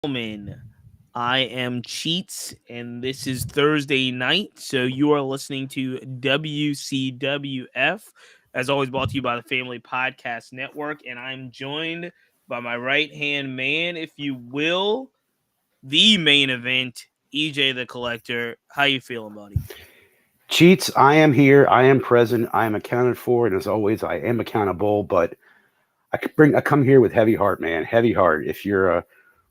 Gentlemen, I am Cheats, and this is Thursday night. So you are listening to WCWF, as always, brought to you by the Family Podcast Network. And I'm joined by my right hand man, if you will, the main event, EJ the Collector. How you feeling, buddy? Cheats, I am here. I am present. I am accounted for, and as always, I am accountable. But I come here with heavy heart, man. Heavy heart. If you're a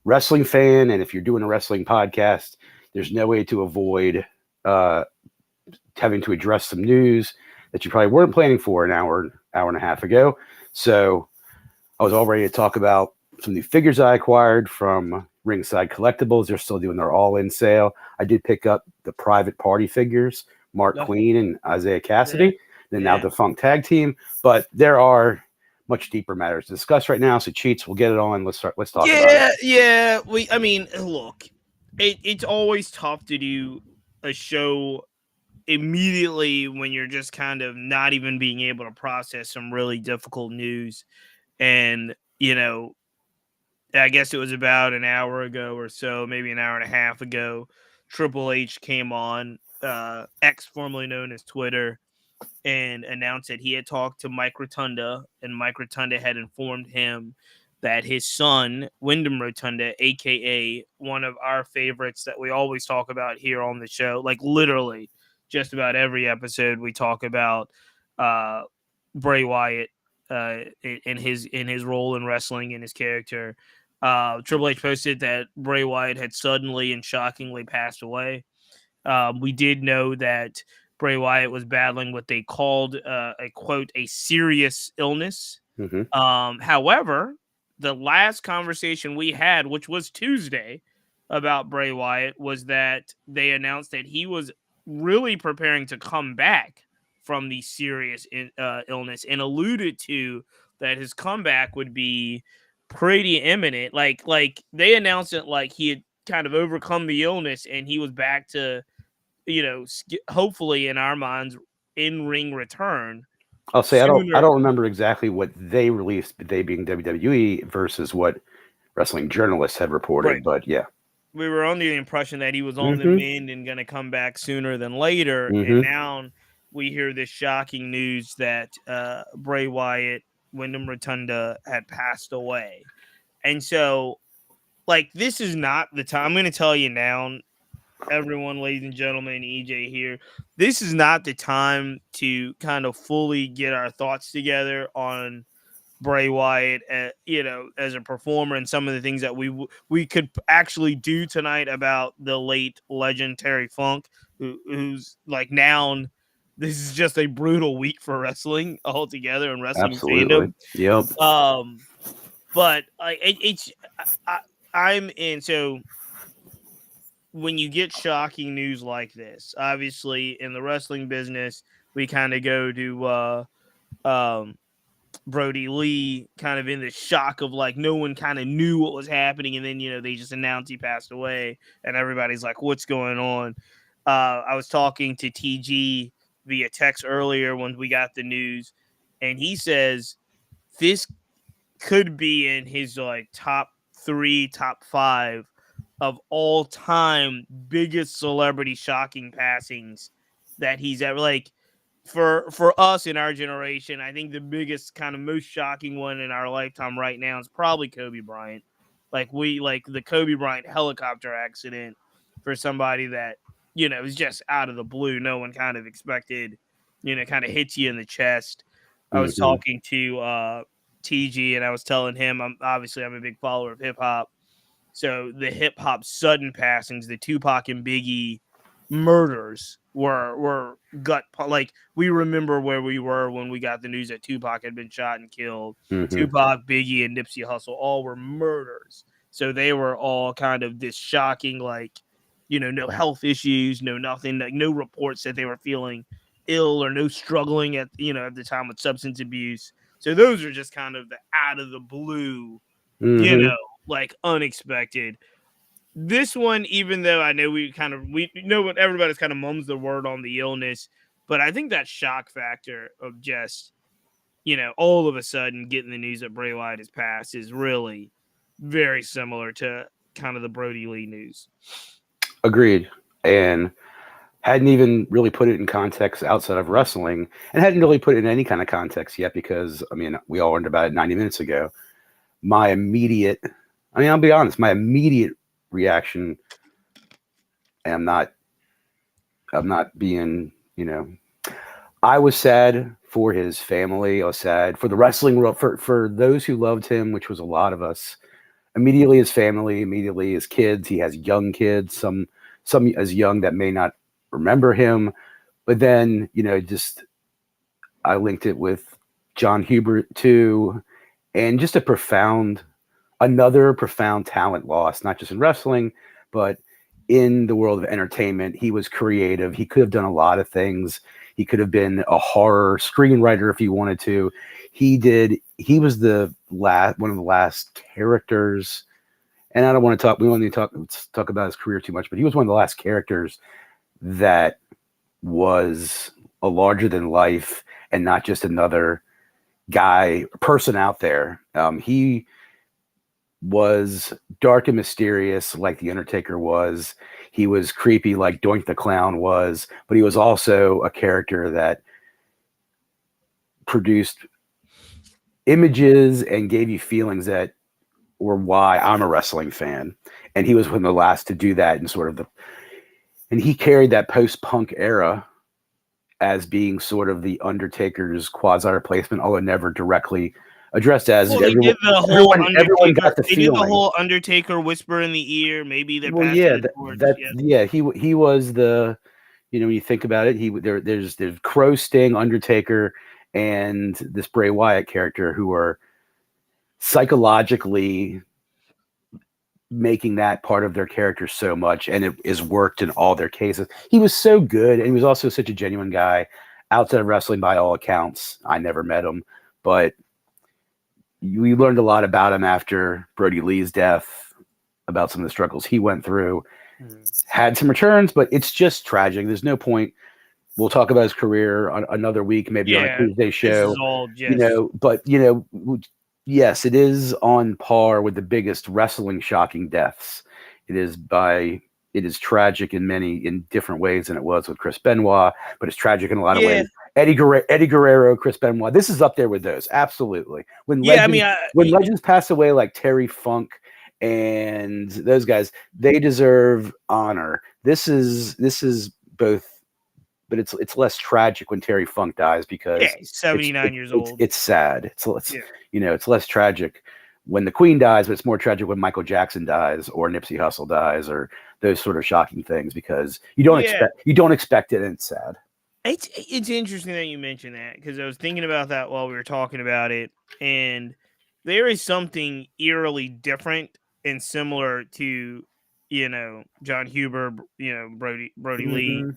wrestling fan and if you're doing a wrestling podcast, there's no way to avoid uh, having to address some news that you probably weren't planning for an hour and a half ago. So I was all ready to talk about some new figures I acquired from Ringside Collectibles. They're still doing their all-in sale. I did pick up the private party figures, Mark No. Queen and Isaiah Yeah. Cassidy, the now Yeah. defunct tag team. But there are much deeper matters to discuss right now. So Cheats, we'll get it on. Let's talk about it. Yeah. Look, it's always tough to do a show immediately when you're just kind of not even being able to process some really difficult news. And, I guess it was about an hour ago or so, maybe an hour and a half ago, Triple H came on, X, formerly known as Twitter, and announced that he had talked to Mike Rotunda, and Mike Rotunda had informed him that his son, Wyndham Rotunda, aka one of our favorites that we always talk about here on the show, like literally just about every episode we talk about uh, Bray Wyatt in his role in wrestling and his character. Triple H posted that Bray Wyatt had suddenly and shockingly passed away. We did know that Bray Wyatt was battling what they called a quote a serious illness. Mm-hmm. However, the last conversation we had, which was Tuesday, about Bray Wyatt, was that they announced that he was really preparing to come back from the serious illness, and alluded to that his comeback would be pretty imminent. Like they announced it like he had kind of overcome the illness and he was back to hopefully in our minds, in ring return I'll say I sooner. don't remember exactly what they released, they being WWE versus what wrestling journalists had Right. reported. But yeah. We were under the impression that he was on the Mm-hmm. mend and going to come back sooner than later. And Mm-hmm. now we hear this shocking news that Bray Wyatt, Wyndham Rotunda, had passed away. And so, like, this is not the time. I'm going to tell you now, everyone, ladies and gentlemen, EJ here. This is not the time to kind of fully get our thoughts together on Bray Wyatt, as a performer, and some of the things that we could actually do tonight about the late legend Terry Funk, who's like now. This is just a brutal week for wrestling altogether and wrestling Absolutely. fandom. Yep. But I'm in. So when you get shocking news like this, obviously in the wrestling business, we kind of go to Brody Lee, kind of in the shock of like no one kind of knew what was happening, and then they just announced he passed away, and everybody's like, "What's going on?" I was talking to TG via text earlier when we got the news, and he says this could be in his like top three, top five of all time biggest celebrity shocking passings that he's ever like for us in our generation. I think the biggest kind of most shocking one in our lifetime right now is probably Kobe Bryant. Like the Kobe Bryant helicopter accident, for somebody that is just out of the blue. No one kind of expected, kind of hits you in the chest. I was Mm-hmm. talking to TG, and I was telling him I'm a big follower of hip hop. So the hip hop sudden passings, the Tupac and Biggie murders were like we remember where we were when we got the news that Tupac had been shot and killed. Mm-hmm. Tupac, Biggie, and Nipsey Hussle all were murders. So they were all kind of this shocking, like, no health issues, no nothing, like no reports that they were feeling ill or no struggling at the time with substance abuse. So those are just kind of the out of the blue, you Mm-hmm. know, like unexpected. This one, even though I know we know what everybody's kind of mums the word on the illness, but I think that shock factor of just all of a sudden getting the news that Bray Wyatt has passed is really very similar to kind of the Brody Lee news. Agreed. And hadn't even really put it in context outside of wrestling, and hadn't really put it in any kind of context yet because, I mean, we all learned about it 90 minutes ago. I'll be honest, my immediate reaction, and I'm not being, I was sad for his family. I was sad for the wrestling world, for those who loved him, which was a lot of us. Immediately his family, immediately his kids. He has young kids, some as young that may not remember him. But then, just I linked it with John Hubert too, and just another profound talent loss, not just in wrestling, but in the world of entertainment. He was creative. He could have done a lot of things. He could have been a horror screenwriter if he wanted to. He was one of the last characters, and I don't want to talk. We don't need to talk about his career too much, but he was one of the last characters that was a larger than life and not just another person out there. He was dark and mysterious like The Undertaker was. He was creepy like Doink the Clown was, but he was also a character that produced images and gave you feelings that were why I'm a wrestling fan. And he was one of the last to do that, and he carried that post-punk era as being sort of the Undertaker's quasi replacement, although never directly addressed as well, everyone got the feeling. Did the whole Undertaker whisper in the ear. Maybe they passed he was the, when you think about it, there's Crow, Sting, Undertaker, and this Bray Wyatt character who are psychologically making that part of their character so much, and it is worked in all their cases. He was so good, and he was also such a genuine guy outside of wrestling by all accounts. I never met him, but we learned a lot about him after Brody Lee's death, about some of the struggles he went through. Had some returns, but it's just tragic. There's no point. We'll talk about his career on another week, maybe on a Tuesday show. Yes, it is on par with the biggest wrestling shocking deaths. It is tragic in different ways than it was with Chris Benoit, but it's tragic in a lot of ways. Eddie Guerrero, Chris Benoit. This is up there with those. Absolutely. When legends pass away like Terry Funk and those guys, they deserve honor. This is both, but it's less tragic when Terry Funk dies because he's 79 years old. It's sad. It's less tragic when the Queen dies, but it's more tragic when Michael Jackson dies or Nipsey Hussle dies or those sort of shocking things because you don't expect it, and it's sad. It's interesting that you mentioned that because I was thinking about that while we were talking about it, and there is something eerily different and similar to, John Huber, Brody Lee,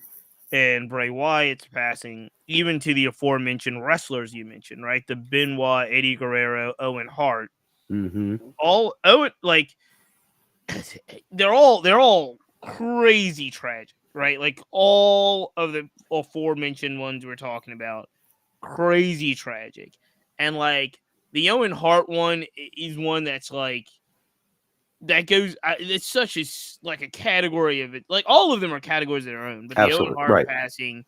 and Bray Wyatt's passing, even to the aforementioned wrestlers you mentioned, right? The Benoit, Eddie Guerrero, Owen Hart, all they're all crazy tragic. Right, like all of the aforementioned ones we're talking about, crazy tragic, and like the Owen Hart one is one that's like that goes. It's such a category of it. Like all of them are categories of their own, but the Owen Hart passing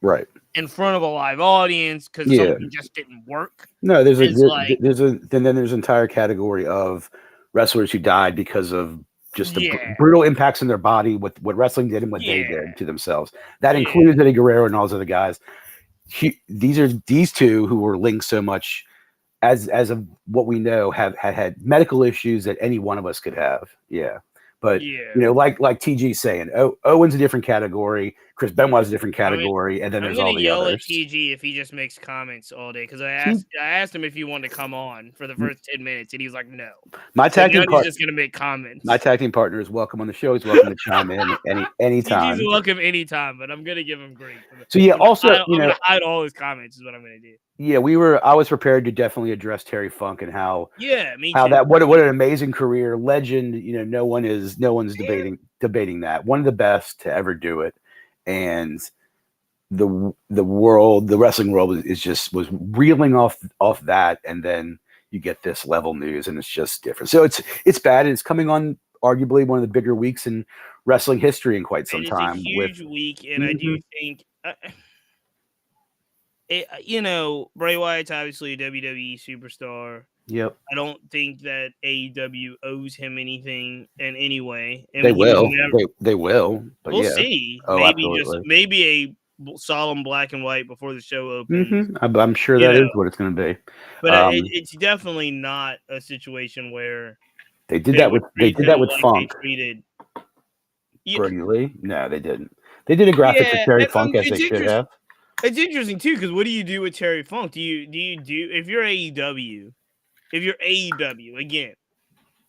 in front of a live audience because something just didn't work. No, there's an entire category of wrestlers who died because of just the brutal impacts in their body, what wrestling did and what they did to themselves. That includes Eddie Guerrero and all those other guys. These two who were linked so much, as of what we know, have had medical issues that any one of us could have. Yeah. But like TG's saying, Owen's a different category. Chris Benoit's a different category, and then there's all the others. I'm gonna yell at TG if he just makes comments all day because I asked him if he wanted to come on for the first 10 minutes, and he was like, "No." My tag team partner is just gonna make comments. My tag team partner is welcome on the show. He's welcome to chime in anytime. He's welcome anytime, but I'm gonna give him grief. So I'm gonna hide all his comments. Is what I'm gonna do. Yeah, I was prepared to definitely address Terry Funk and how what an amazing career, legend. No one's debating that. One of the best to ever do it, and the wrestling world was reeling off that, and then you get this level news, and it's just different. So it's bad. And it's coming on arguably one of the bigger weeks in wrestling history in quite some It is a time. With huge week, and I do think, Bray Wyatt's obviously a WWE superstar. Yep, I don't think that AEW owes him anything in any way. I they mean, he was will. never. They will. But We'll yeah. see. Oh, absolutely. Maybe a solemn black and white before the show opens. I'm sure You that is know, what it's going to be. but it's definitely not a situation where They did they that would with treat him like they Funk. treated. Yeah, Brody Lee? No, they didn't. They did a graphic for yeah, Terry and Funk as they it's should interesting. have. It's interesting too, because what do you do with Terry Funk? Do you if you're AEW, again?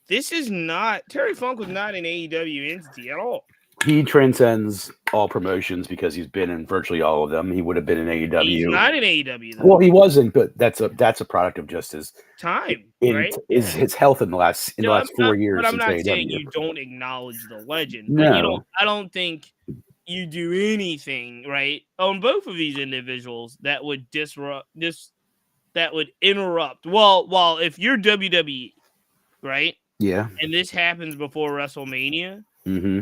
This is not Terry Funk was not an AEW entity at all. He transcends all promotions because he's been in virtually all of them. He would have been in AEW. He's not in AEW though. Well, he wasn't, but that's a product of just his time, in right? his health in the last 4 years. But I'm since not AEW. saying you don't acknowledge the legend. No. But I don't think you do anything right on both of these individuals that would disrupt this. That would interrupt. Well, if you're WWE, right? Yeah. And this happens before WrestleMania. Mm-hmm.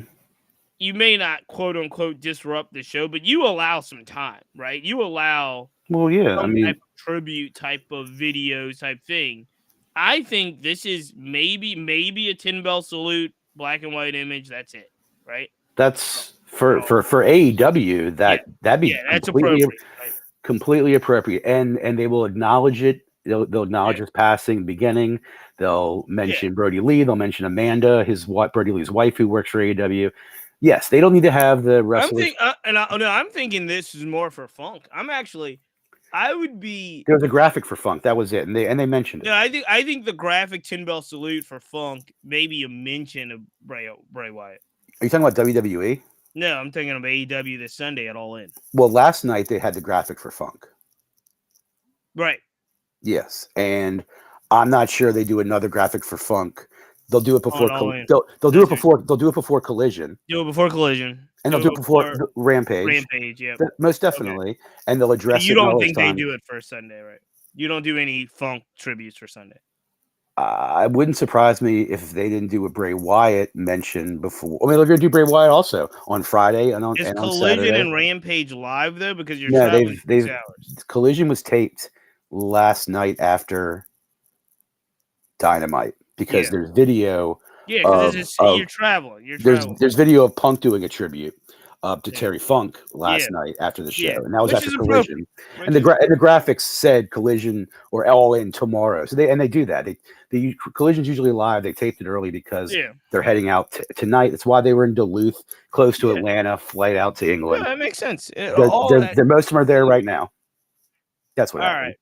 You may not quote unquote disrupt the show, but you allow some time, right? You allow some type of tribute type of video type thing. I think this is maybe a 10 bell salute, black and white image. That's it, right? That's for AEW. That'd be that's appropriate. Right? Completely appropriate, and they will acknowledge it. They'll acknowledge his passing in the beginning. They'll mention Brody Lee. They'll mention Amanda, Brody Lee's wife, who works for AEW. Yes, they don't need to have the wrestlers. I'm thinking this is more for Funk. I would be. There was a graphic for Funk. That was it, and they mentioned it. Yeah, I think the graphic 10 bell salute for Funk, maybe a mention of Bray Wyatt. Are you talking about WWE? No, I'm thinking of AEW this Sunday at All In. Well, last night they had the graphic for Funk. Right. Yes, and I'm not sure they do another graphic for Funk. They'll do it before. They'll do it before. They'll do it before Collision. Do it before Collision, and they'll do it before Rampage. Rampage, yeah, most definitely. Okay. And they'll address. You don't think they do it for Sunday, right? You don't do any Funk tributes for Sunday. It wouldn't surprise me if they didn't do a Bray Wyatt mention before. I mean, they're going to do Bray Wyatt also on Friday and on Saturday. Is Collision and Rampage live though? Because you're traveling 6 hours. Collision was taped last night after Dynamite because there's video. Yeah, because you're traveling. There's video of Punk doing a tribute to Terry Funk last night after the show, and that was after Collision. And the graphics said Collision or All In tomorrow. So they do that. The Collision's usually live. They taped it early because they're heading out tonight. That's why they were in Duluth, close to Atlanta, flight out to England. Yeah, that makes sense. Most of them are there right now. That's what happened.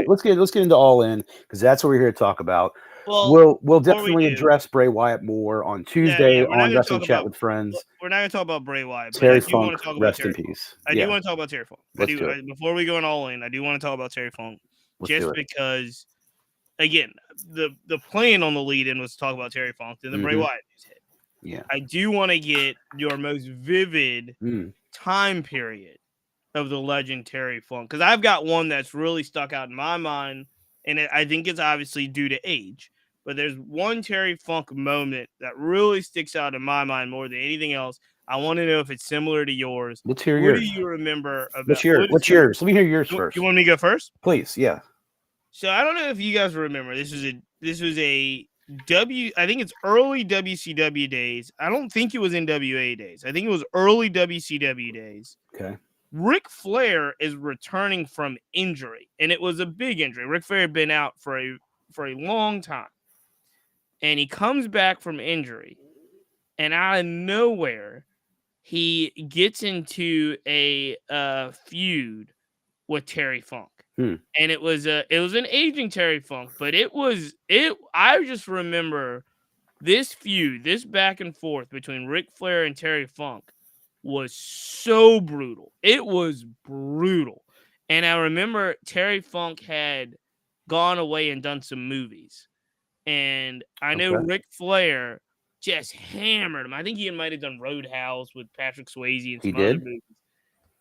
Let's get into All In because that's what we're here to talk about. Well, we'll definitely address Bray Wyatt more on Tuesday on Wrestling Chat with Friends. We're not going to talk about Bray Wyatt. Terry Funk, rest in peace. I do want to talk about Terry Funk. Before we go on All In, I do want to talk about Terry Funk. Because, again, the plan on the lead-in was to talk about Terry Funk, then the Bray Wyatt news hit. Yeah. I do want to get your most vivid time period of the legend Terry Funk, because I've got one that's really stuck out in my mind, and I think it's obviously due to age. But there's one Terry Funk moment that really sticks out in my mind more than anything else. I want to know if it's similar to yours. Let's hear yours. What do you remember about? What's yours? Let me hear yours first. You want me to go first? Please, yeah. So I don't know if you guys remember. This was a I think it's early WCW days. I don't think it was NWA days. I think it was early WCW days. Okay. Ric Flair is returning from injury, and it was a big injury. Ric Flair had been out for a long time. And he comes back from injury, and out of nowhere, he gets into a feud with Terry Funk. And it was an aging Terry Funk, but I just remember this feud, this back and forth between Ric Flair and Terry Funk was so brutal. It was brutal. And I remember Terry Funk had gone away and done some movies. And I know Ric Flair just hammered him. I think he might have done Roadhouse with Patrick Swayze and some other movies.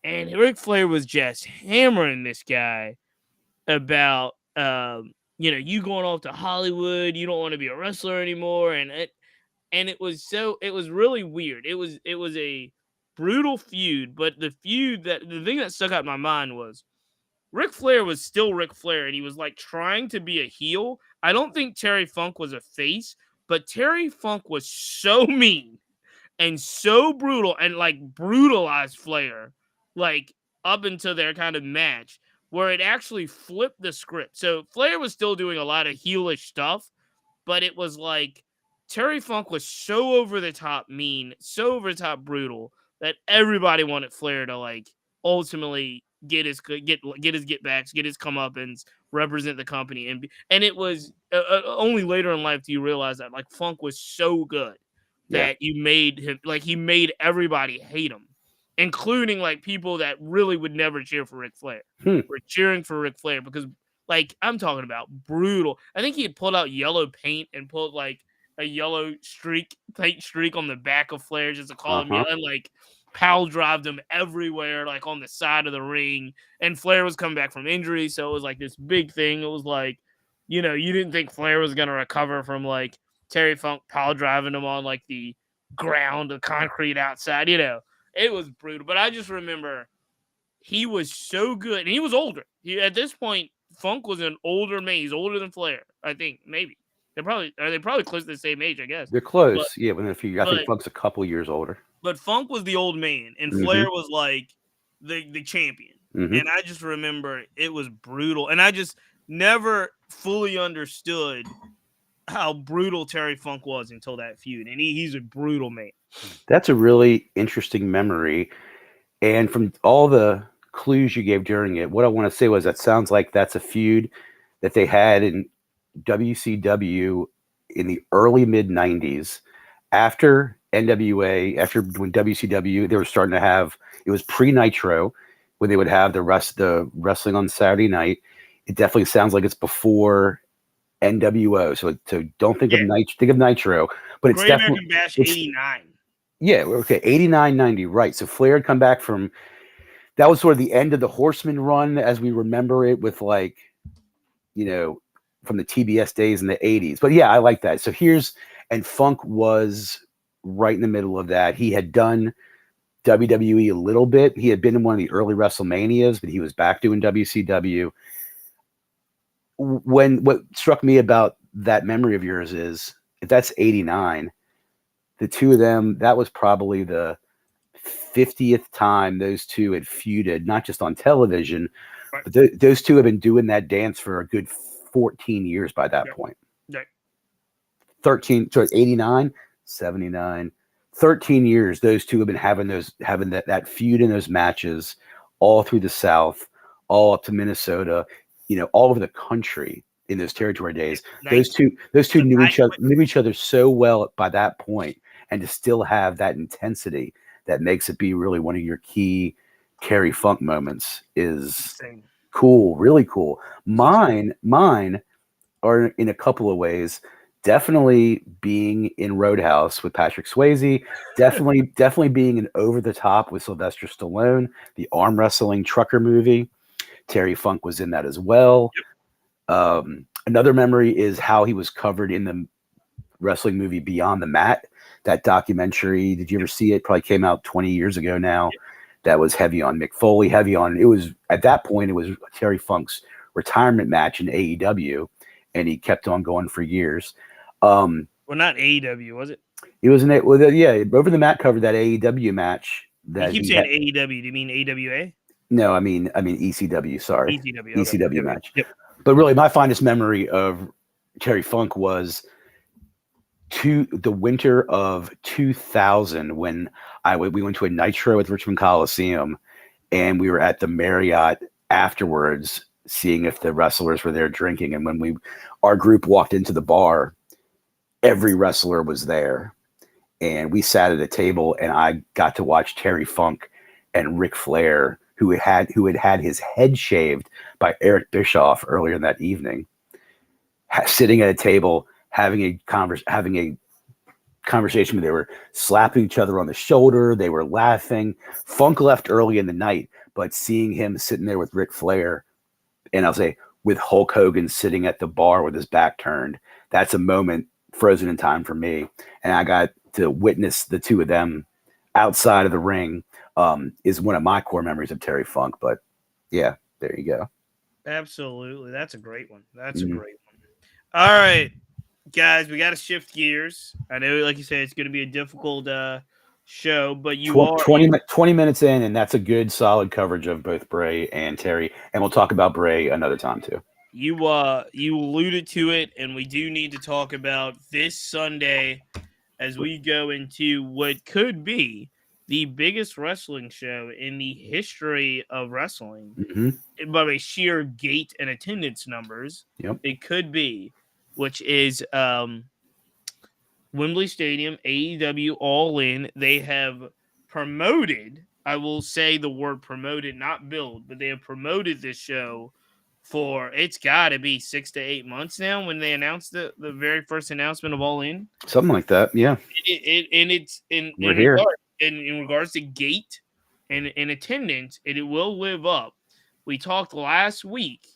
And Ric Flair was just hammering this guy about, you going off to Hollywood. You don't want to be a wrestler anymore. And and it was really weird. It was a brutal feud, but the thing that stuck out in my mind was Ric Flair was still Ric Flair, and he was like trying to be a heel. I don't think Terry Funk was a face, but Terry Funk was so mean and so brutal and like brutalized Flair, like up until their kind of match, where it actually flipped the script. So Flair was still doing a lot of heelish stuff, but it was like Terry Funk was so over the top mean, so over the top brutal that everybody wanted Flair to like ultimately get his get backs, get his comeuppance, represent the company, and it was only later in life do you realize that like Funk was so good Yeah. that you made him like he made everybody hate him, including like people that really would never cheer for Ric Flair. Were cheering for Ric Flair because like I'm talking about brutal. I think he had pulled out yellow paint and pulled like a yellow paint streak on the back of Flair just to call him yellow. And like pal drived him everywhere, like on the side of the ring. And Flair was coming back from injury, so it was like this big thing. It was like, you know, you didn't think Flair was gonna recover from like Terry Funk pile driving him on like the ground, the concrete outside. You know, it was brutal. But I just remember he was so good, and he was older. At this point, Funk was an older man. He's older than Flair, I think. Maybe they're probably close to the same age, I guess. They're close, yeah. Within a few, I think Funk's a couple years older. But Funk was the old man, and Flair was like the champion. And I just remember it was brutal, and I just never fully understood how brutal Terry Funk was until that feud, and he's a brutal man. That's a really interesting memory, and from all the clues you gave during it, what I want to say was that sounds like that's a feud that they had in WCW in the early mid 90s after NWA, after when WCW, they were starting to have, it was pre-Nitro when they would have the wrestling on Saturday night. It definitely sounds like it's before NWO. So don't think of Nitro, think of Nitro, but it's Great definitely American Bash 89. Yeah, okay, 89, 90, right. So Flair had come back from, that was sort of the end of the Horseman run as we remember it with like, you know, from the TBS days in the 80s. But yeah, I like that. So and Funk was right in the middle of that. He had done WWE a little bit. He had been in one of the early WrestleManias, but he was back doing WCW. What struck me about that memory of yours is, if that's 89, the two of them, that was probably the 50th time those two had feuded, not just on television, but those two have been doing that dance for a good 14 years by that point. 13, so 89, 79, 13 years, those two have been having that feud in those matches all through the South, all up to Minnesota, you know, all over the country in those territory days. Those two knew each other so well by that point, and to still have that intensity that makes it be really one of your key Terry Funk moments is cool, really cool. Mine are in a couple of ways. Definitely being in Roadhouse with Patrick Swayze, definitely being an Over the Top with Sylvester Stallone, the arm wrestling trucker movie. Terry Funk was in that as well. Another memory is how he was covered in the wrestling movie Beyond the Mat, that documentary. Did you ever see it? Probably came out 20 years ago now. That was heavy on Mick Foley, it was, at that point, it was Terry Funk's retirement match in AEW, and he kept on going for years. Well, not AEW, was it? It was Over the Mat covered that AEW match. That you keep saying AEW. Do you mean AWA? No, I mean ECW. Sorry, ECW match. Yep. But really, my finest memory of Terry Funk was the winter of 2000 when we went to a Nitro at Richmond Coliseum, and we were at the Marriott afterwards, seeing if the wrestlers were there drinking. And when our group walked into the bar, every wrestler was there, and we sat at a table, and I got to watch Terry Funk and Ric Flair, who had had his head shaved by Eric Bischoff earlier in that evening, sitting at a table having a conversation. They were slapping each other on the shoulder. They were laughing. Funk left early in the night, but seeing him sitting there with Ric Flair, and I'll say with Hulk Hogan sitting at the bar with his back turned, that's a moment frozen in time for me, and I got to witness the two of them outside of the ring. Is one of my core memories of Terry Funk. But yeah, there you go. Absolutely. That's a great one. That's a Mm. great one. All right, guys, we got to shift gears. I know, like you said, it's going to be a difficult show, but you are 20 minutes in, and that's a good, solid coverage of both Bray and Terry. And we'll talk about Bray another time too. you alluded to it, and we do need to talk about this Sunday as we go into what could be the biggest wrestling show in the history of wrestling. Mm-hmm. By a sheer gate and attendance numbers, Yep. it could be, which is Wembley Stadium, AEW All In. They have promoted, I will say the word promoted, not build, but they have promoted this show for, it's got to be 6 to 8 months now when they announced the very first announcement of All In. Something like that. Yeah. And it's We're here. in regards to gate and attendance, it will live up. We talked last week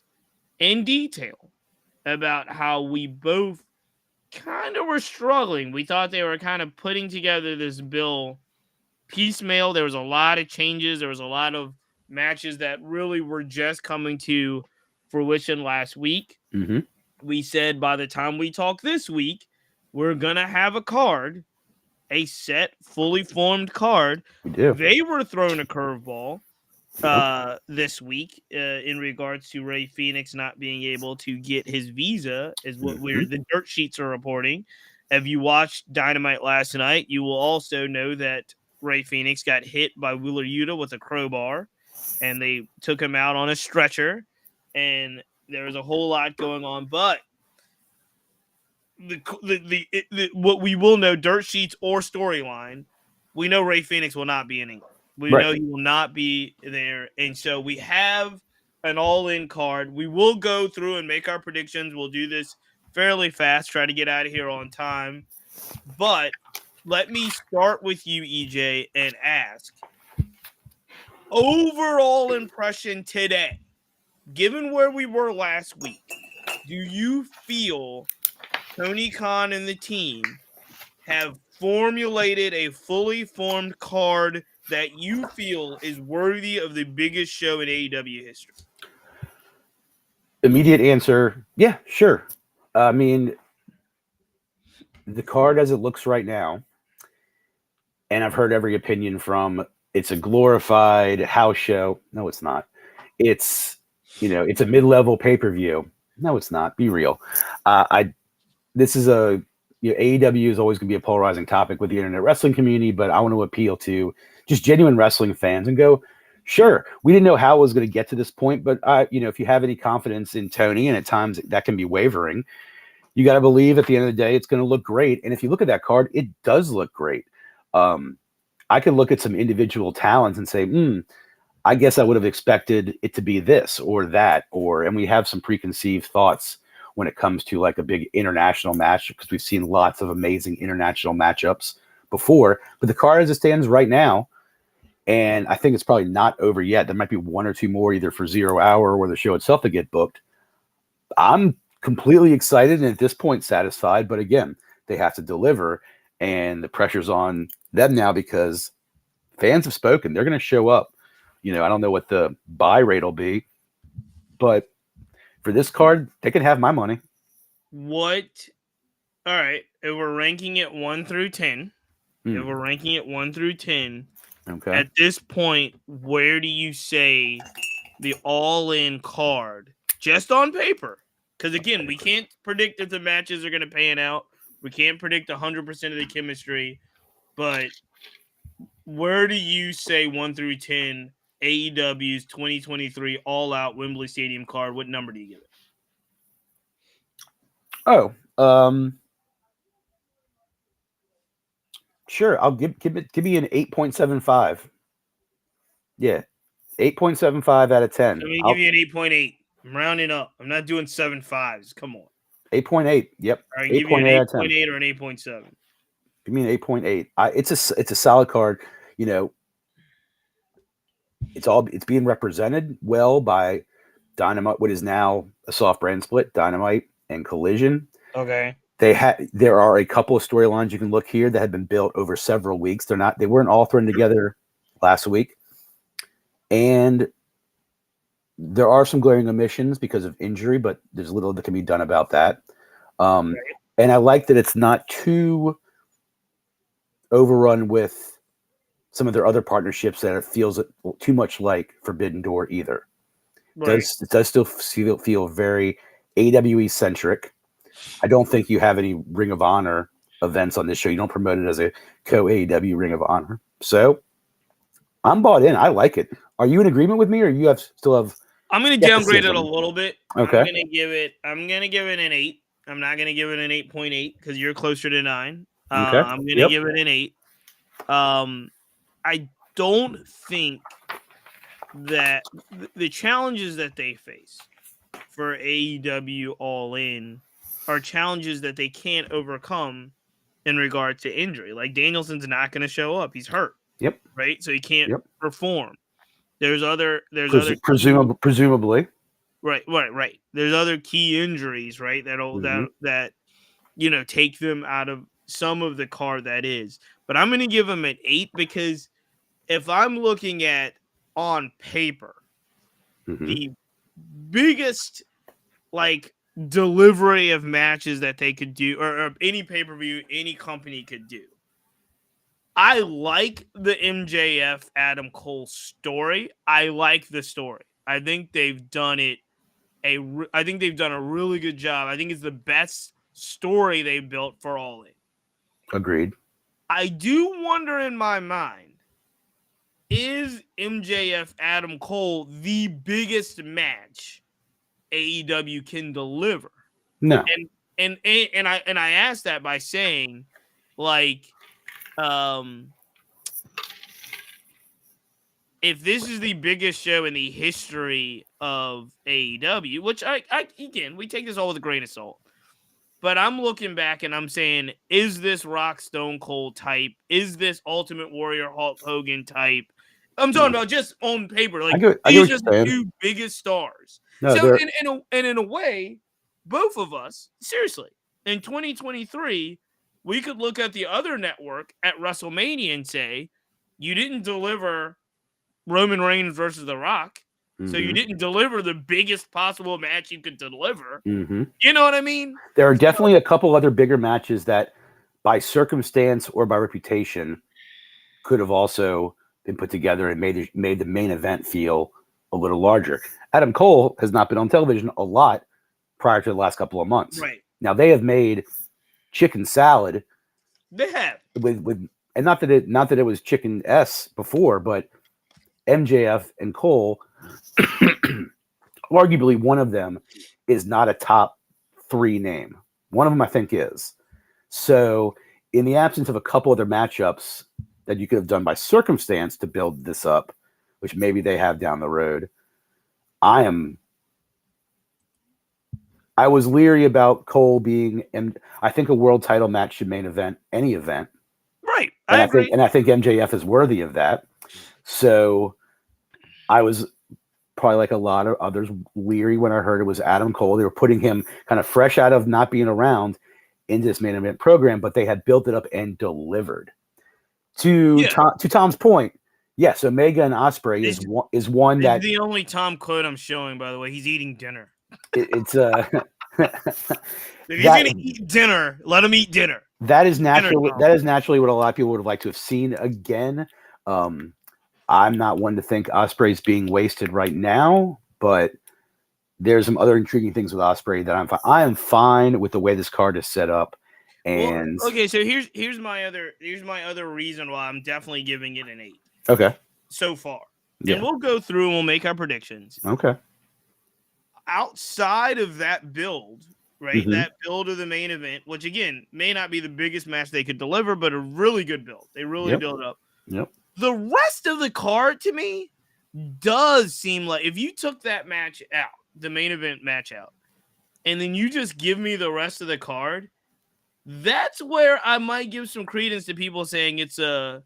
in detail about how we both kind of were struggling. We thought they were kind of putting together this bill piecemeal. There was a lot of changes. There was a lot of matches that really were just coming to fruition last week. Mm-hmm. We said by the time we talk this week, we're going to have a card, a set, fully formed card. We do. They were thrown a curveball this week in regards to Ray Phoenix not being able to get his visa, is what the dirt sheets are reporting. If you watched Dynamite last night, you will also know that Ray Phoenix got hit by Wheeler Yuta with a crowbar, and they took him out on a stretcher, and there was a whole lot going on. But what we will know, dirt sheets or storyline, we know Ray Phoenix will not be in England. We know he will not be there. And so we have an all-in card. We will go through and make our predictions. We'll do this fairly fast, try to get out of here on time. But let me start with you, EJ, and ask, overall impression today, given where we were last week, do you feel Tony Khan and the team have formulated a fully formed card that you feel is worthy of the biggest show in AEW history? Immediate answer, yeah, sure. I mean, the card as it looks right now, and I've heard every opinion from, it's a glorified house show. No, it's not. It's, it's a mid-level pay-per-view. No, it's not. Be real. This is AEW is always going to be a polarizing topic with the internet wrestling community, but I want to appeal to just genuine wrestling fans and go, sure, we didn't know how it was going to get to this point, but if you have any confidence in Tony, and at times that can be wavering, you got to believe at the end of the day it's going to look great. And if you look at that card, it does look great. I could look at some individual talents and say, I guess I would have expected it to be this or that, and we have some preconceived thoughts when it comes to like a big international match, because we've seen lots of amazing international matchups before. But the card as it stands right now, and I think it's probably not over yet. There might be one or two more either for 0 Hour or the show itself to get booked. I'm completely excited and at this point satisfied. But again, they have to deliver, and the pressure's on them now because fans have spoken. They're going to show up. I don't know what the buy rate will be, but for this card, they can have my money. All right. If we're ranking it 1 through 10, Okay. At this point, where do you say the all-in card, just on paper? Because again, we can't predict if the matches are going to pan out. We can't predict 100% of the chemistry, but where do you say 1 through 10 AEW's 2023 all-out Wembley Stadium card? What number do you give it? Oh, sure. I'll give me an 8.75. Yeah, 8.75 out of 10. Let me give you an 8.8. I'm rounding up. I'm not doing 7.5s. Come on. 8.8. Yep. All right, give you an 8.8 or an 8.7. Give me an 8.8. It's a solid card. It's being represented well by Dynamite, what is now a soft brand split, Dynamite and Collision. Okay. There are a couple of storylines you can look here that have been built over several weeks. They weren't all thrown together last week. And there are some glaring omissions because of injury, but there's little that can be done about that. Right. And I like that it's not too overrun with some of their other partnerships that it feels too much like Forbidden Door either. Right. It does still feel very AWE centric. I don't think you have any Ring of Honor events on this show. You don't promote it as a co-AEW Ring of Honor. So I'm bought in. I like it. Are you in agreement with me, or you still have? I'm going to downgrade it a little bit. Okay. I'm going to give it an 8. I'm not going to give it an 8.8 because you're closer to 9. Okay. I'm going to give it an 8. I don't think that the challenges that they face for AEW All In are challenges that they can't overcome in regard to injury. Like Danielson's not going to show up; he's hurt. Yep. Right, so he can't Yep. perform. There's other presumably. Right. There's other key injuries, right? That take them out of some of the card that is. But I'm going to give them an 8 because if I'm looking at on paper, the biggest delivery of matches that they could do, or any pay-per-view any company could do. I like the MJF Adam Cole story. I like the story. I think they've done it. I think they've done a really good job. I think it's the best story they built for All In. Agreed. I do wonder in my mind, is MJF Adam Cole the biggest match AEW can deliver? No. And I asked that by saying, if this is the biggest show in the history of AEW, which again, we take this all with a grain of salt, but I'm looking back and I'm saying, is this Rock Stone Cold type? Is this Ultimate Warrior Hulk Hogan type? I'm talking about just on paper. These are the 2 biggest stars. No, so in a way, both of us, seriously, in 2023, we could look at the other network at WrestleMania and say, you didn't deliver Roman Reigns versus The Rock, so you didn't deliver the biggest possible match you could deliver. You know what I mean? There are definitely a couple other bigger matches that, by circumstance or by reputation, could have also been put together and made the main event feel a little larger. Adam Cole has not been on television a lot prior to the last couple of months. Right. Now they have made chicken salad. They have with and not that it was chicken S before, but MJF and Cole, arguably one of them is not a top 3 name. One of them I think is. So in the absence of a couple other matchups that you could have done by circumstance to build this up, which maybe they have down the road, I was leery about Cole being, and I think a world title match should main event any event. Right. I think MJF is worthy of that. So I was probably like a lot of others leery when I heard it was Adam Cole. They were putting him kind of fresh out of not being around into this main event program, but they had built it up and delivered. To Tom's point, yes, Omega and Ospreay is one that the only Tom quote I'm showing. By the way, he's eating dinner. It's if he's gonna eat dinner, let him eat dinner. That is naturally what a lot of people would have liked to have seen again. I'm not one to think Ospreay's being wasted right now, but there's some other intriguing things with Ospreay that I am fine with the way this card is set up. And okay, so here's my other reason why I'm definitely giving it an 8. Okay. So far. Yeah. And we'll go through and we'll make our predictions. Okay. Outside of that build, right? That build of the main event, which again may not be the biggest match they could deliver, but a really good build. They really build up. Yep. The rest of the card to me does seem like if you took that match out, the main event match out, and then you just give me the rest of the card, that's where I might give some credence to people saying it's a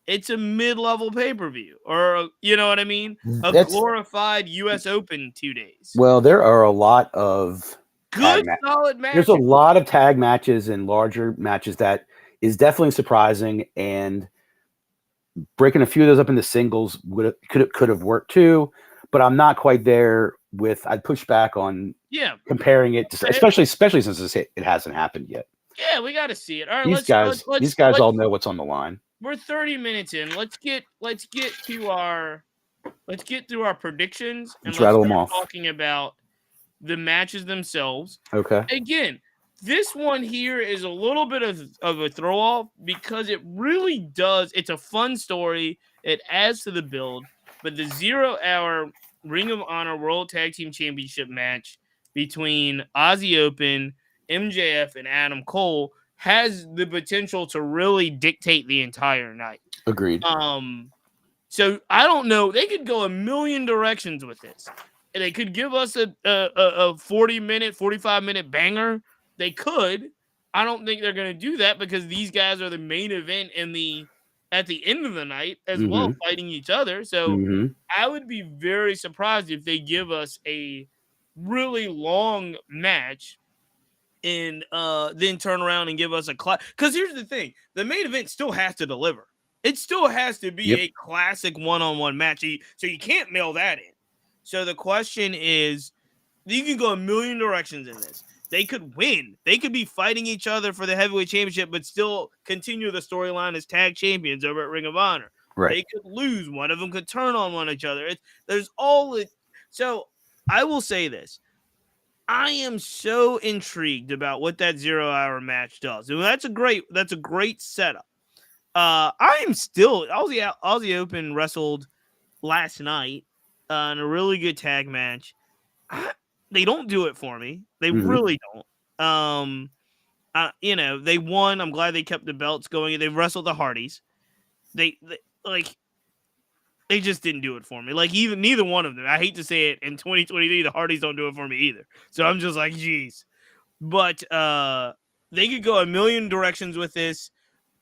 mid-level pay-per-view, or you know what I mean? Glorified US Open 2 days. Well, there are a lot of Good, solid match. There's a lot of tag matches and larger matches that is definitely surprising, and breaking a few of those up into singles could have worked too. But I'm not quite there with. I'd push back on comparing it, to, especially since it hasn't happened yet. Yeah, we got to see it. All right, these guys all know what's on the line. We're 30 minutes in. Let's get through our predictions and let's rattle them off. Talking about the matches themselves. Okay. Again, this one here is a little bit of a throw off because it really does. It's a fun story. It adds to the build, but the 0 Hour Ring of Honor World Tag Team Championship match between Aussie Open, MJF, and Adam Cole has the potential to really dictate the entire night. Agreed. So I don't know. They could go a million directions with this. They could give us a 40-minute, 45-minute banger. They could. I don't think they're going to do that because these guys are the main event at the end of the night as well, fighting each other. So I would be very surprised if they give us a really long match and then turn around and give us a class. Because here's the thing. The main event still has to deliver. It still has to be a classic one-on-one match. So you can't mail that in. So the question is, you can go a million directions in this. They could win. They could be fighting each other for the heavyweight championship, but still continue the storyline as tag champions over at Ring of Honor. Right. They could lose. One of them could turn on one each other. There's all it. So I will say this. I am so intrigued about what that 0 Hour match does. And that's a great setup. I am still Aussie Open wrestled last night in a really good tag match. They don't do it for me. They really don't. They won. I'm glad they kept the belts going. They wrestled the Hardys. They just didn't do it for me. Like, even neither one of them. I hate to say it, in 2023, the Hardys don't do it for me either. So I'm just like, geez. But they could go a million directions with this.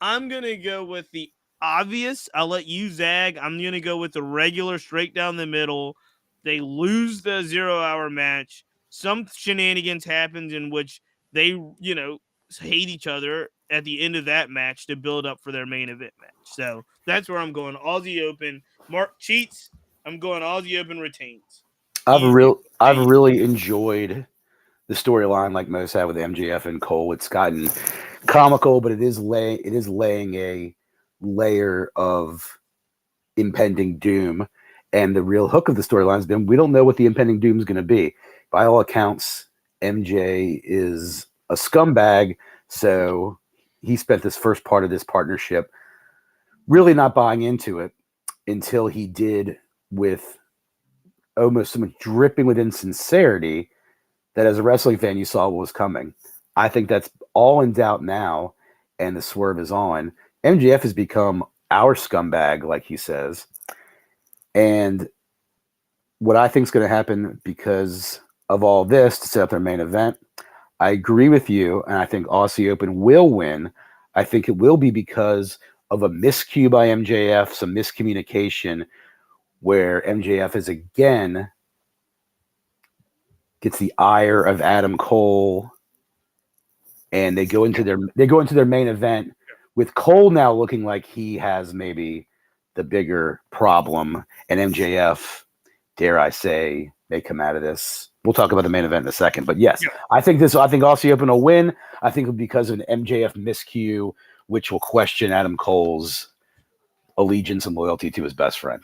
I'm going to go with the obvious. I'll let you zag. I'm going to go with the regular straight down the middle. They lose the 0 Hour match. Some shenanigans happens in which they, hate each other at the end of that match to build up for their main event match. So that's where I'm going. Aussie Open. Mark cheats. I'm going Aussie Open retains. I've really enjoyed the storyline like most have with MJF and Cole. It's gotten comical, but it is laying a layer of impending doom. And the real hook of the storyline has been, we don't know what the impending doom is going to be. By all accounts, MJ is a scumbag. So he spent this first part of this partnership really not buying into it until he did, with almost so much dripping with insincerity that as a wrestling fan, you saw what was coming. I think that's all in doubt now, and the swerve is on. MJF has become our scumbag, like he says. And what I think is going to happen because of all this to set up their main event, I agree with you, and I think Aussie Open will win. I think it will be because of a miscue by MJF, some miscommunication, where MJF is again gets the ire of Adam Cole, and they go into their main event with Cole now looking like he has maybe the bigger problem, and MJF, dare I say, may come out of this. We'll talk about the main event in a second, but yes, I think Aussie Open will win. I think because of an MJF miscue, which will question Adam Cole's allegiance and loyalty to his best friend.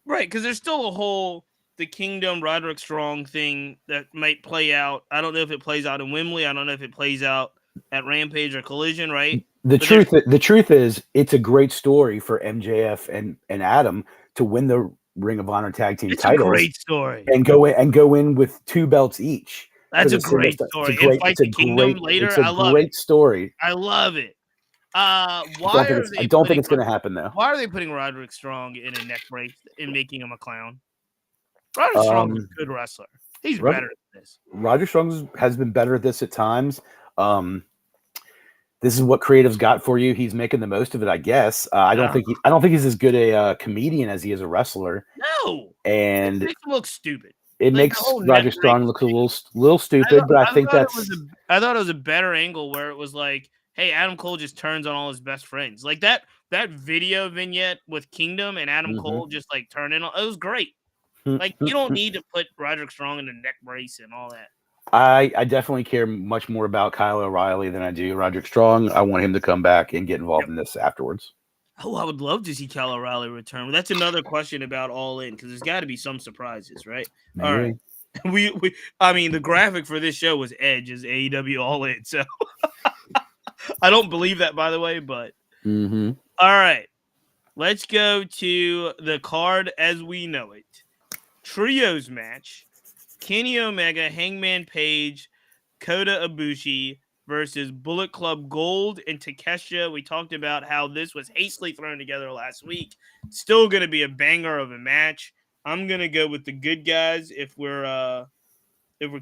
Right, because there's still the Kingdom Roderick Strong thing that might play out. I don't know if it plays out in Wembley. I don't know if it plays out at Rampage or Collision, right? The truth is, it's a great story for MJF and Adam to win the Ring of Honor tag team titles. It's a great story. And go in with 2 belts each. That's a great story. It's a great story. I love it. I don't think it's going to happen though. Why are they putting Roderick Strong in a neck brace and making him a clown? Roderick Strong is a good wrestler. He's better at this. Roderick Strong has been better at this at times. This is what creatives got for you. He's making the most of it, I guess. I don't think he's as good a comedian as he is a wrestler. No, and it makes him look stupid. it Like the makes whole neck Roger break. Strong look a little stupid, but I think that's I thought it was a better angle where it was like, hey, Adam Cole just turns on all his best friends. Like that video vignette with Kingdom and Adam Cole just like turning on. It was great. Like you don't need to put Roderick Strong in a neck brace and all that. I definitely care much more about Kyle O'Reilly than I do Roderick Strong. I want him to come back and get involved in this afterwards. Oh, I would love to see Kyle O'Reilly return. But that's another question about All In because there's got to be some surprises, right? Maybe. All right. I mean, the graphic for this show was Edge as AEW All In. So I don't believe that, by the way, but all right. Let's go to the card as we know it. Trios match. Kenny Omega, Hangman Page, Kota Ibushi versus Bullet Club Gold and Takeshita. We talked about how this was hastily thrown together last week. Still going to be a banger of a match. I'm going to go with the good guys if we're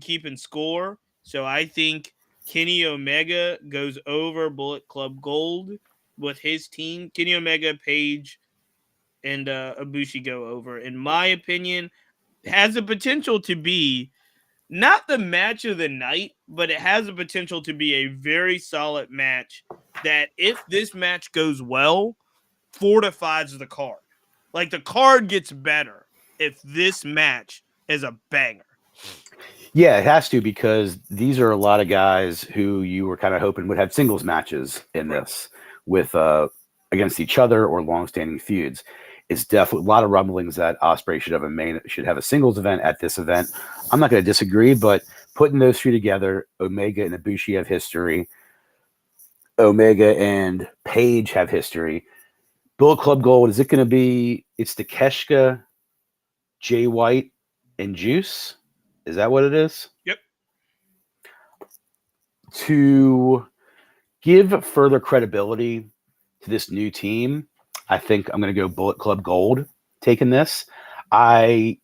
keeping score. So I think Kenny Omega goes over Bullet Club Gold with his team. Kenny Omega, Page, and Ibushi go over. In my opinion, has the potential to be not the match of the night, but it has the potential to be a very solid match that if this match goes well, fortifies the card. Like the card gets better if this match is a banger. Yeah, it has to because these are a lot of guys who you were kind of hoping would have singles matches in this with against each other or long-standing feuds. It's definitely a lot of rumblings that Ospreay should have a singles event at this event. I'm not going to disagree, but putting those two together, Omega and Ibushi have history. Omega and Page have history. Bullet Club Gold, is it going to be? It's Takeshita, Jay White, and Juice. Is that what it is? Yep. To give further credibility to this new team, I think I'm going to go Bullet Club Gold taking this. Yes,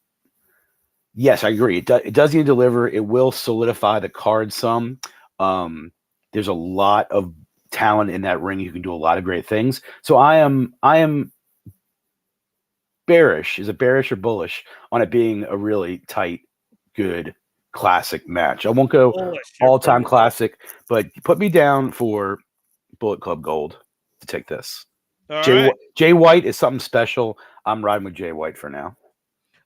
I agree. It does need to deliver. It will solidify the card some. There's a lot of talent in that ring. You can do a lot of great things. So I am bearish. Is it bearish or bullish on it being a really tight, good, classic match? I won't go all-time classic, but put me down for Bullet Club Gold to take this. Jay White is something special. I'm riding with Jay White for now.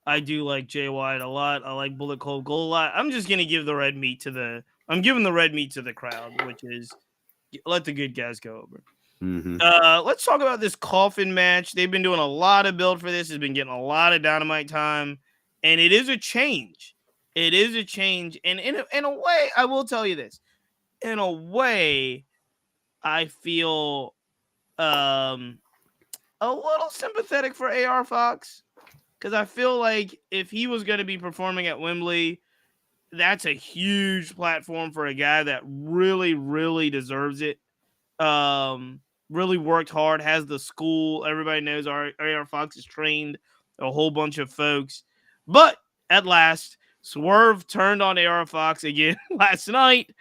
I do like Jay White a lot. I like Bullet Club Gold a lot. I'm just gonna give the red meat to the. I'm giving the red meat to the crowd, which is let the good guys go over. Let's talk about this coffin match. They've been doing a lot of build for this. It's been getting a lot of Dynamite time, and it is a change. It is a change, and in a way, I will tell you this. In a way, I feel a little sympathetic for AR Fox because I feel like if he was going to be performing at Wembley, that's a huge platform for a guy that really, really deserves it. Really worked hard, has the school. Everybody knows AR Fox is trained a whole bunch of folks. But at last, Swerve turned on AR Fox again last night.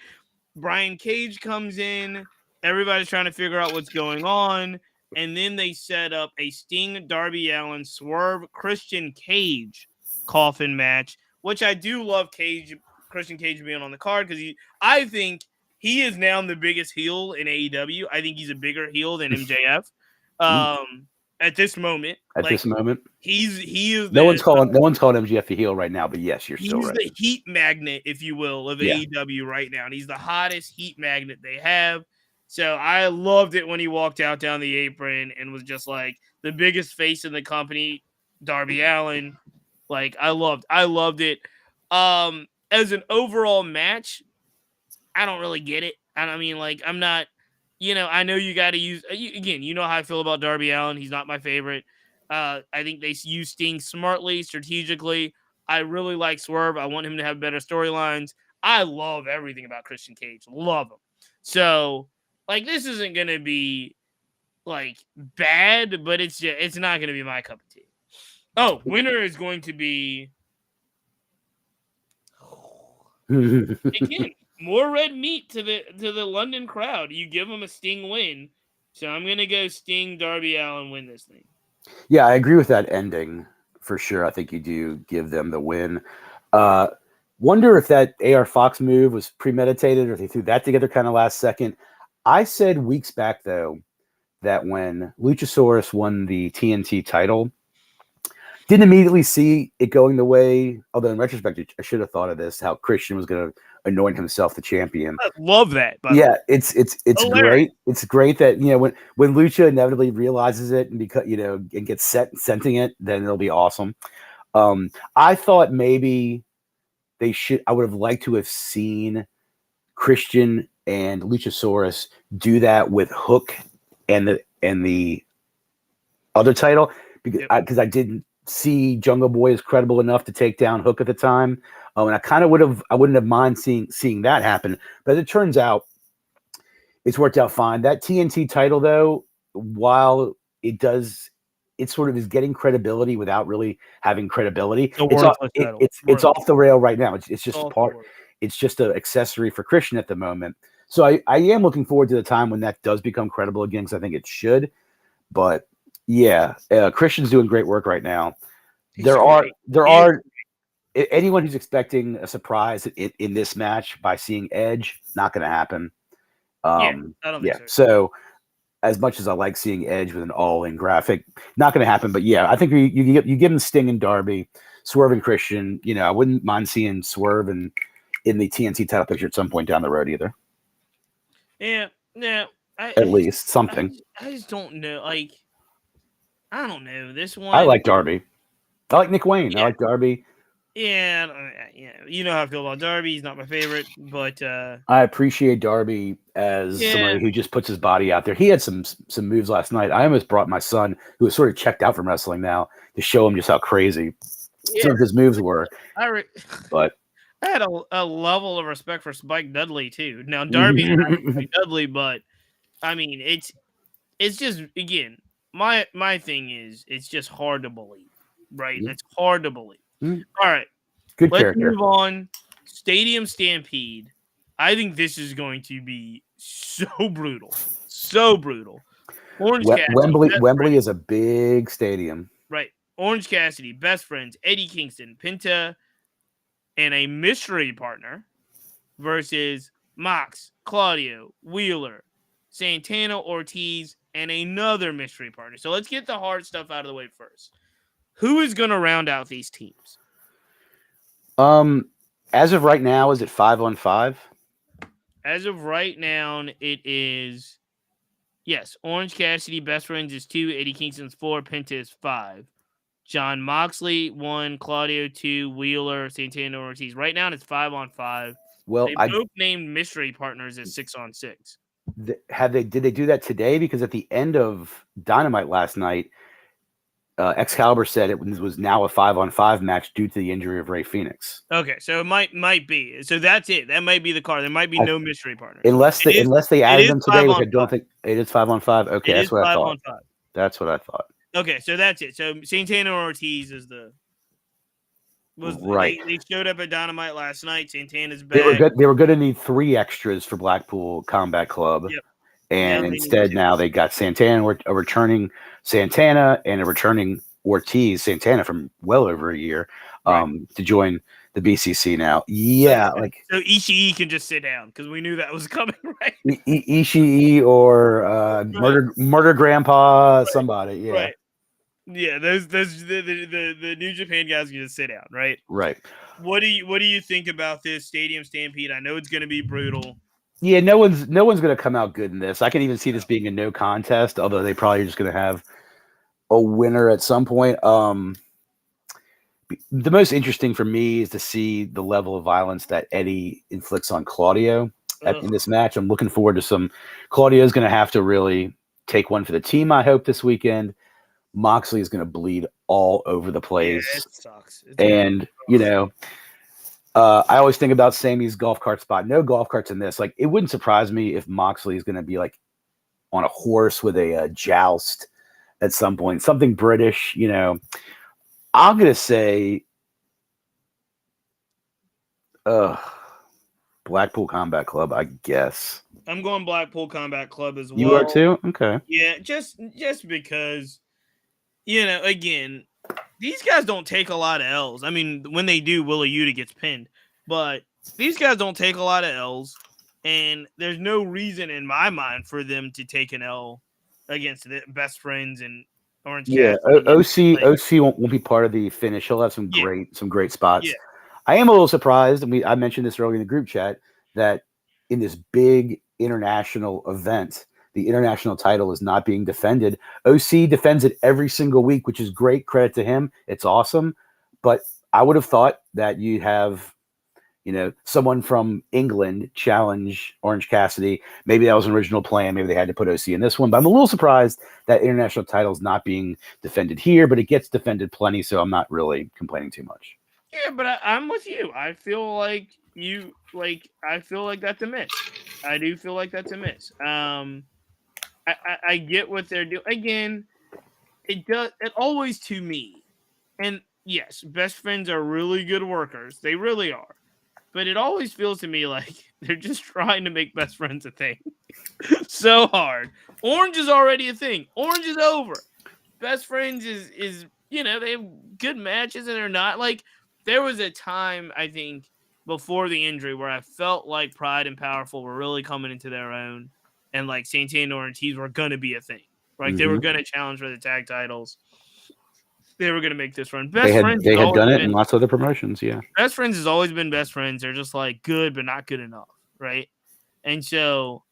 Brian Cage comes in. Everybody's trying to figure out what's going on. And then they set up a Sting, Darby Allin, Swerve, Christian Cage coffin match, which I do love Christian Cage being on the card because I think he is now the biggest heel in AEW. I think he's a bigger heel than MJF. At this moment. He is no one's calling MJF a heel right now, but yes, you're still right. He's the heat magnet, if you will, of AEW right now. And he's the hottest heat magnet they have. So I loved it when he walked out down the apron and was just like the biggest face in the company, Darby Allin. Like I loved it. As an overall match, I don't really get it. I mean, like I'm not, I know you got to use again. You know how I feel about Darby Allin. He's not my favorite. I think they use Sting smartly, strategically. I really like Swerve. I want him to have better storylines. I love everything about Christian Cage. Love him. So, like, this isn't going to be, like, bad, but it's not going to be my cup of tea. Oh, winner is going to be... Again, more red meat to the London crowd. You give them a Sting win. So I'm going to go Sting, Darby Allin, win this thing. Yeah, I agree with that ending for sure. I think you do give them the win. Uh, wonder if that AR Fox move was premeditated or if they threw that together kind of last second. I said weeks back though that when Luchasaurus won the TNT title, didn't immediately see it going the way. Although in retrospect, I should have thought of this: how Christian was going to anoint himself the champion. I love that. By the Yeah, way. it's Hilarious. great. It's great that when Lucha inevitably realizes it and and gets scenting it, then it'll be awesome. I thought maybe they should. I would have liked to have seen Christian and Luchasaurus do that with Hook and the other title because I didn't see Jungle Boy as credible enough to take down Hook at the time. And I wouldn't have mind seeing that happen. But as it turns out, it's worked out fine. That TNT title, though, while it sort of is getting credibility without really having credibility. It's off the rail right now. It's just It's just an accessory for Christian at the moment. So I am looking forward to the time when that does become credible again, because I think it should. But yeah, Christian's doing great work right now. There are anyone who's expecting a surprise in this match by seeing Edge, not going to happen. I don't think so. So as much as I like seeing Edge with an all-in graphic, not going to happen. But yeah, I think you give him Sting and Darby, Swerve and Christian. I wouldn't mind seeing Swerve in the TNT title picture at some point down the road either. Yeah. At least something. I just don't know. Like, I don't know this one. I like Darby. I like Nick Wayne. Yeah. I like Darby. Yeah, you know how I feel about Darby. He's not my favorite, but I appreciate Darby as somebody who just puts his body out there. He had some moves last night. I almost brought my son, who is sort of checked out from wrestling now, to show him just how crazy some of his moves were. But I had a level of respect for Spike Dudley too. Now Darby's not Spike Dudley, but I mean it's just, again, my thing is it's just hard to believe, right? It's hard to believe. All right, good let's character. Move on. Stadium Stampede. I think this is going to be so brutal, so brutal. Wembley is a big stadium, right? Orange Cassidy, Best Friends, Eddie Kingston, Penta, and a mystery partner versus Mox, Claudio, Wheeler, Santana, Ortiz, and another mystery partner. So let's get the hard stuff out of the way first. Who is going to round out these teams? As of right now, is it 5-on-5? As of right now, it is, yes, Orange Cassidy, Best Friends is 2, Eddie Kingston's 4, Penta is 5. John Moxley 1, Claudio 2, Wheeler, Santana, Ortiz. Right now, it's 5-on-5. Well, they both named mystery partners as 6-on-6. Did they do that today? Because at the end of Dynamite last night, Excalibur said it was now a 5-on-5 match due to the injury of Rey Fenix. Okay, so it might be. So that's it. That might be the card. There might be no mystery partners. Unless they added them today, which I don't think it is 5-on-5. Okay, that's what I thought. That's what I thought. Okay, so that's it. So Santana Ortiz is right. They showed up at Dynamite last night. Santana's back. They were going to need 3 extras for Blackpool Combat Club. Yep. And instead, now they got Santana, a returning Santana, and a returning Ortiz, Santana from well over a year, to join the BCC now. Yeah, so Ishii can just sit down because we knew that was coming, right? Ishii or Murder Grandpa, somebody. Yeah, right. Yeah, those the New Japan guys can just sit down, right? Right. What do you think about this Stadium Stampede? I know it's going to be brutal. Yeah, no one's going to come out good in this. I can even see this being a no contest, although they probably are just going to have a winner at some point. The most interesting for me is to see the level of violence that Eddie inflicts on Claudio in this match. I'm looking forward to some. Claudio's going to have to really take one for the team, I hope, this weekend. Moxley is going to bleed all over the place. Yeah, it sucks. I always think about Sammy's golf cart spot. No golf carts in this. Like, it wouldn't surprise me if Moxley is going to be like on a horse with a joust at some point, something British. I'm going to say, Blackpool Combat Club, I guess. I'm going Blackpool Combat Club as well. You are too? Okay. Yeah, just because, again, these guys don't take a lot of L's. I mean, when they do, Willa Yuta gets pinned, but these guys don't take a lot of L's, and there's no reason in my mind for them to take an L against the Best Friends and Orange Yeah, Cassidy. And like, OC won't be part of the finish. He'll have some yeah, great spots. yeah, I am a little surprised, and I mentioned this earlier in the group chat, that in this big international event, the international title is not being defended. OC defends it every single week, which is great. Credit to him. It's awesome. But I would have thought that you'd have, someone from England challenge Orange Cassidy. Maybe that was an original plan. Maybe they had to put OC in this one. But I'm a little surprised that international title is not being defended here, but it gets defended plenty, so I'm not really complaining too much. yeah. But I'm with you. I feel like I feel like that's a miss. I do feel like that's a miss. I get what they're doing. Again, it always to me. And yes, Best Friends are really good workers. They really are. But it always feels to me like they're just trying to make Best Friends a thing. So hard. Orange is already a thing. Orange is over. Best Friends is they have good matches and they're not like there was a time I think before the injury where I felt like Pride and Powerful were really coming into their own and like Santana and Ortiz were gonna be a thing. Like they were gonna challenge for the tag titles. They were gonna make this run. They had done it in lots of other promotions, yeah. Best Friends has always been Best Friends. They're just like good but not good enough, right? And so,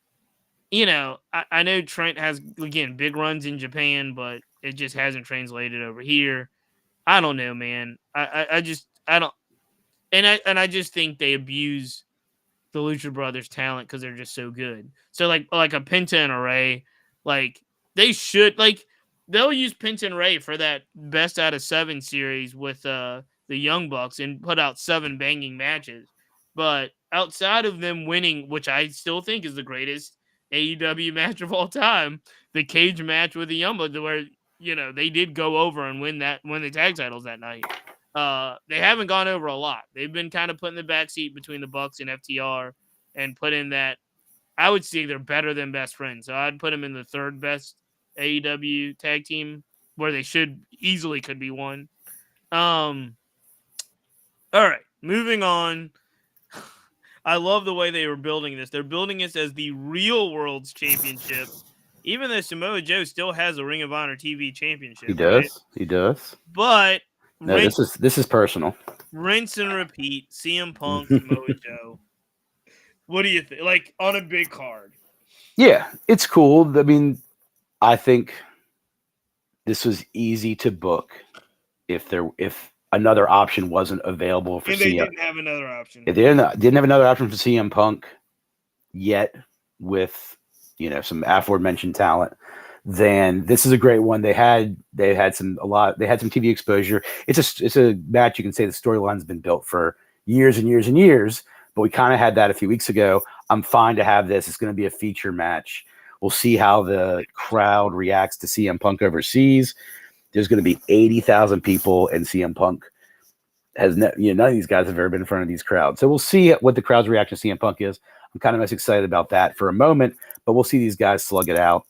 I know Trent has again big runs in Japan, but it just hasn't translated over here. I don't know, man. I don't, and I just think they abuse the Lucha Brothers' talent because they're just so good. So like a Penta and a Ray, like they should they'll use Penta and Ray for that best out of 7 series with the Young Bucks and put out 7 banging matches. But outside of them winning, which I still think is the greatest AEW match of all time, the cage match with the Young Bucks, where they did go over and win the tag titles that night. They haven't gone over a lot. They've been kind of put in the backseat between the Bucks and FTR and put in that. I would say they're better than Best Friends. So I'd put them in the 3rd best AEW tag team where they could be one. All right, moving on. I love the way they were building this. They're building this as the real World's Championship, even though Samoa Joe still has a Ring of Honor TV Championship. He does. Right? He does. But no, this is personal. Rinse and repeat. CM Punk, Samoa Joe. What do you think? Like on a big card? Yeah, it's cool. I mean, I think this was easy to book if another option wasn't available for CM. They didn't have another option. If they didn't have another option for CM Punk yet with some aforementioned talent, then this is a great one. They had some TV exposure. It's a match you can say the storyline's been built for years and years and years, but we kind of had that a few weeks ago. I'm fine to have this. It's going to be a feature match. We'll see how the crowd reacts to CM Punk overseas. There's going to be 80,000 people, and CM Punk has none of these guys have ever been in front of these crowds. So we'll see what the crowd's reaction to CM Punk is. I'm kind of most excited about that for a moment, but we'll see these guys slug it out.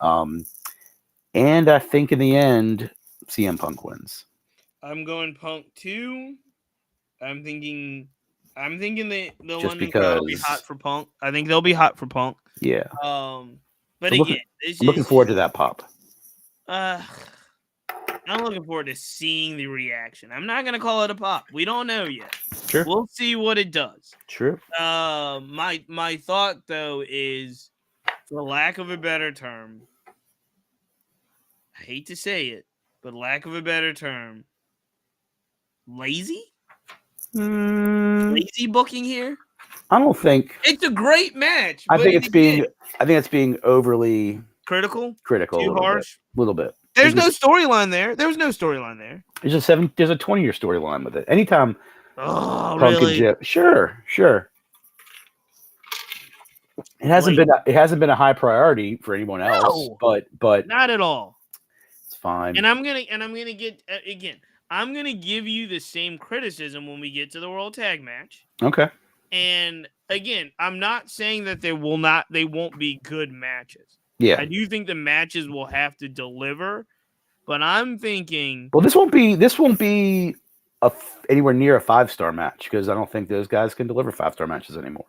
And I think in the end, CM Punk wins. I'm going Punk too. I'm thinking the Just London crowd will be hot for Punk. I think they'll be hot for Punk. Yeah. But I'm looking forward to that pop. I'm looking forward to seeing the reaction. I'm not gonna call it a pop. We don't know yet. Sure. We'll see what it does. True. My thought though is, for lack of a better term, I hate to say it, but lack of a better term, lazy? Lazy booking here? I don't think it's a great match. I think it's being overly critical. Too harsh. A little bit. There's no storyline there. There was no storyline there. There's a 20-year storyline with it. Anytime. Oh, really? Sure. It hasn't been a high priority for anyone else, but not at all. It's fine. And I'm gonna get again. I'm gonna give you the same criticism when we get to the World Tag Match. Okay. And again, I'm not saying that they won't be good matches. Yeah. I do think the matches will have to deliver, but I'm thinking. Well, this won't be anywhere near a 5-star match because I don't think those guys can deliver 5-star matches anymore.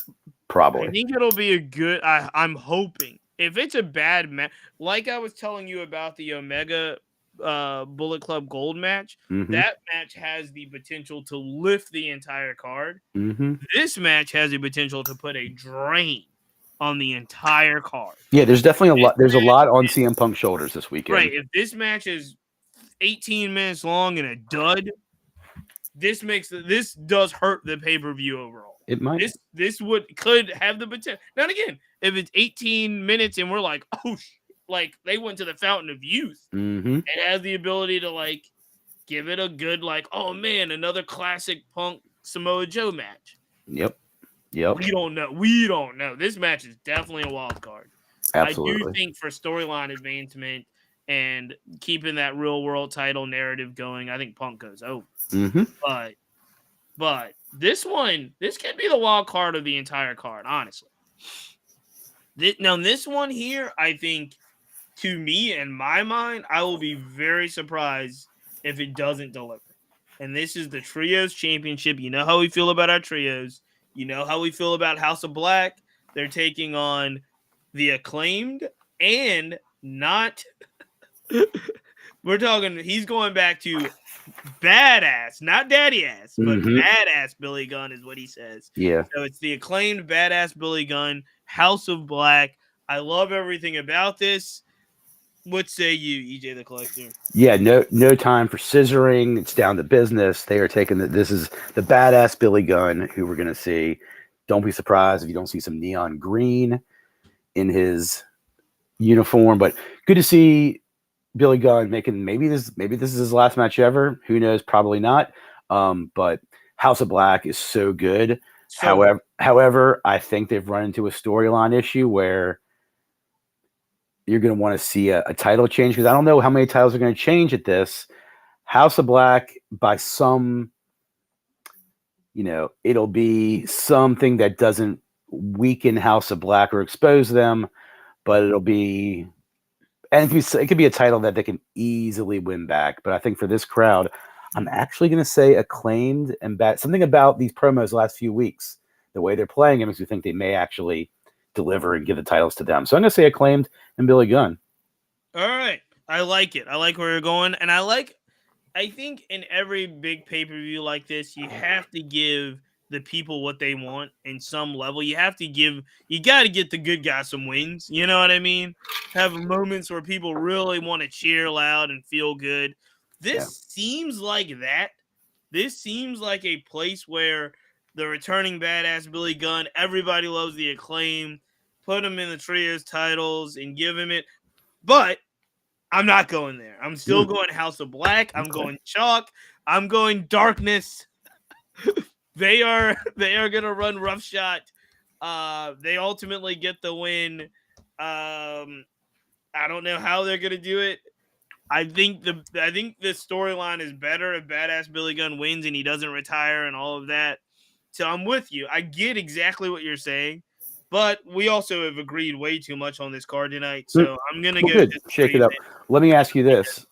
I Probably. think it'll be a good. I'm hoping if it's a bad match, like I was telling you about the Omega Bullet Club Gold match, Mm-hmm. that match has the potential to lift the entire card. Mm-hmm. This match has the potential to put a drain on the entire card. Yeah, there's definitely a This lot. There's a match lot on is- CM Punk's shoulders this weekend. right. If this match is 18 minutes long and a dud, this does hurt the pay-per-view overall. It might. This could have the potential. Now again, if it's 18 minutes and we're like, oh, like they went to the fountain of youth, Mm-hmm. it has the ability to like give it a good like, oh man, another classic Punk Samoa Joe match. Yep. We don't know. This match is definitely a wild card. Absolutely. I do think for storyline advancement and keeping that real world title narrative going, I think Punk goes over. Mm-hmm. But this can be the wild card of the entire card, honestly. Now, this one here, I think, to me, in my mind, I will be very surprised if it doesn't deliver. And this is the Trios Championship. You know how we feel about our trios. You know how we feel about House of Black. They're taking on the Acclaimed and not... We're talking... He's going back to badass, not daddy ass, but badass Billy Gunn is what he says. Yeah. So it's the Acclaimed badass Billy Gunn, House of Black. I love everything about this. What say you, EJ the Collector? Yeah, no time for scissoring. It's down to business. They are taking this is the badass Billy Gunn who we're gonna see. Don't be surprised if you don't see some neon green in his uniform, but good to see Billy Gunn making maybe this is his last match ever. Who knows? Probably not. But House of Black is so good. However, I think they've run into a storyline issue where you're going to want to see a title change because I don't know how many titles are going to change at this. House of Black, by some, it'll be something that doesn't weaken House of Black or expose them, but it'll be, and it could be a title that they can easily win back. But I think for this crowd, I'm actually going to say Acclaimed and something about these promos the last few weeks, the way they're playing them, makes me think they may actually deliver and give the titles to them. So I'm going to say Acclaimed and Billy Gunn. All right. I like it. I like where you're going. And I think in every big pay-per-view like this, you have to give the people what they want in some level. You got to get the good guys some wins. You know what I mean? Have moments where people really want to cheer loud and feel good. This seems like that. This seems like a place where the returning badass Billy Gunn, everybody loves the Acclaim, put him in the trios titles and give him it. But I'm not going there. I'm still going House of Black. I'm going Chalk. I'm going Darkness. They are gonna run roughshod. They ultimately get the win. I don't know how they're gonna do it. I think the storyline is better if badass Billy Gunn wins and he doesn't retire and all of that. So I'm with you. I get exactly what you're saying, but we also have agreed way too much on this card tonight. So I'm gonna go shake it up. Let me ask you this.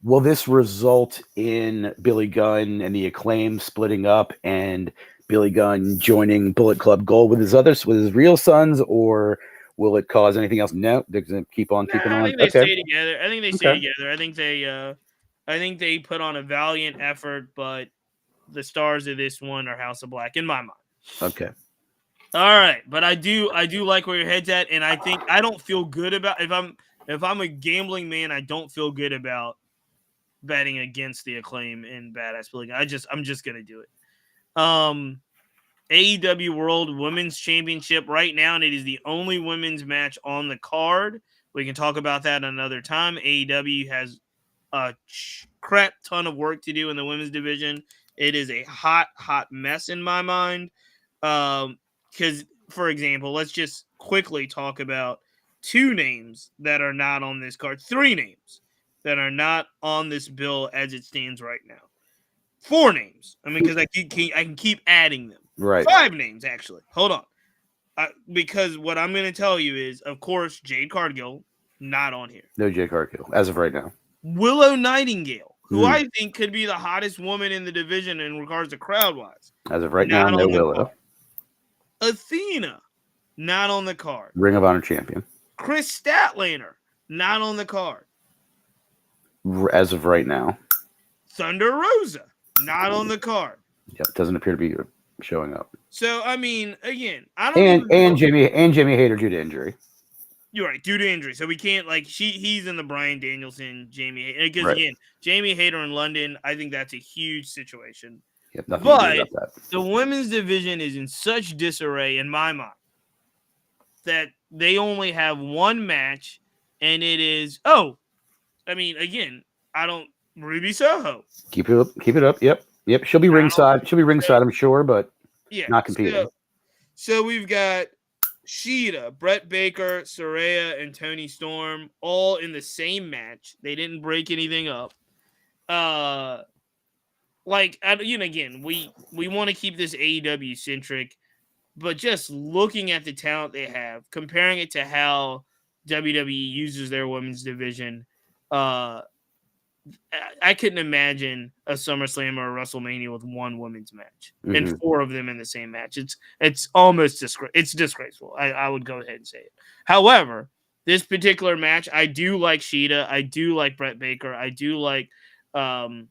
Will this result in Billy Gunn and the Acclaim splitting up and Billy Gunn joining Bullet Club Gold with his real sons, or will it cause anything else? No, they're going to keep on keeping on. I think they stay together. I think they stay together. I think they put on a valiant effort, but the stars of this one are House of Black in my mind. Okay. All right, but I do like where your head's at, and I think I don't feel good about if I'm a gambling man, I don't feel good about betting against the Acclaim and badass Billy Gunn. I'm just gonna do it. AEW World Women's Championship right now, and it is the only women's match on the card. We can talk about that another time. AEW has a crap ton of work to do in the women's division. It is a hot mess in my mind. Because, for example, let's just quickly talk about 2 names that are not on this card. 3 names that are not on this bill as it stands right now. 4 names. I mean, because I can keep adding them. Right. 5 names, actually. Hold on. Because what I'm going to tell you is, of course, Jade Cargill, not on here. No Jade Cargill as of right now. Willow Nightingale, who I think could be the hottest woman in the division in regards to crowd-wise. As of right now, no Willow. Athena, not on the card. Ring of Honor champion. Chris Statlander, not on the card. As of right now. Thunder Rosa, not on the card. Yep, doesn't appear to be showing up. So I mean, again, I don't. And Jamie Hayter due to injury. You're right, due to injury. So we can't he's in the Bryan Danielson, Jamie Hayter. Because again, Jamie Hayter in London, I think that's a huge situation. Yep, nothing but to do about that. The women's division is in such disarray in my mind that they only have one match, and it is Ruby Soho. Keep it up. Yep. She'll be ringside. I'm sure, but not competing. So we've got Sheeta, Brett Baker, Saraya, and Toni Storm all in the same match. They didn't break anything up. Again, we want to keep this AEW centric, but just looking at the talent they have, comparing it to how WWE uses their women's division, I couldn't imagine a SummerSlam or a WrestleMania with one women's match and four of them in the same match. It's almost disgraceful. I would go ahead and say it. However, this particular match, I do like Sheeta. I do like Brett Baker. I do like, the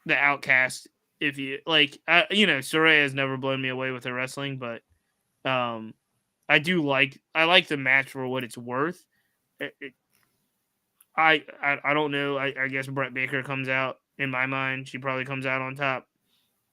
Outcast. If you like, Saraya has never blown me away with her wrestling, but I like the match for what it's worth. I don't know. I guess Brett Baker comes out in my mind. She probably comes out on top,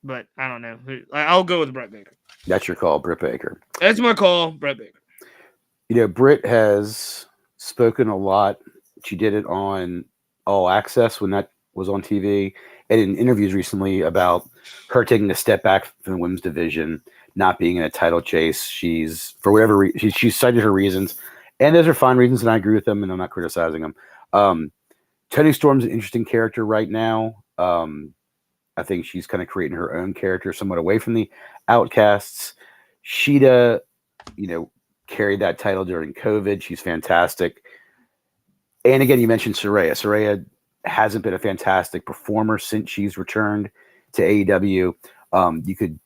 but I don't know. I'll go with Brett Baker. That's your call, Britt Baker. That's my call, Brett Baker. Britt has spoken a lot. She did it on All Access when that was on TV, and in interviews recently about her taking a step back from the women's division, not being in a title chase. She's for whatever reason she cited her reasons, and those are fine reasons, and I agree with them, and I'm not criticizing them. Toni Storm's an interesting character right now. I think she's kind of creating her own character somewhat away from the Outcasts. Sheeta, carried that title during COVID. She's fantastic. And again, you mentioned Saraya. Saraya hasn't been a fantastic performer since she's returned to AEW. You could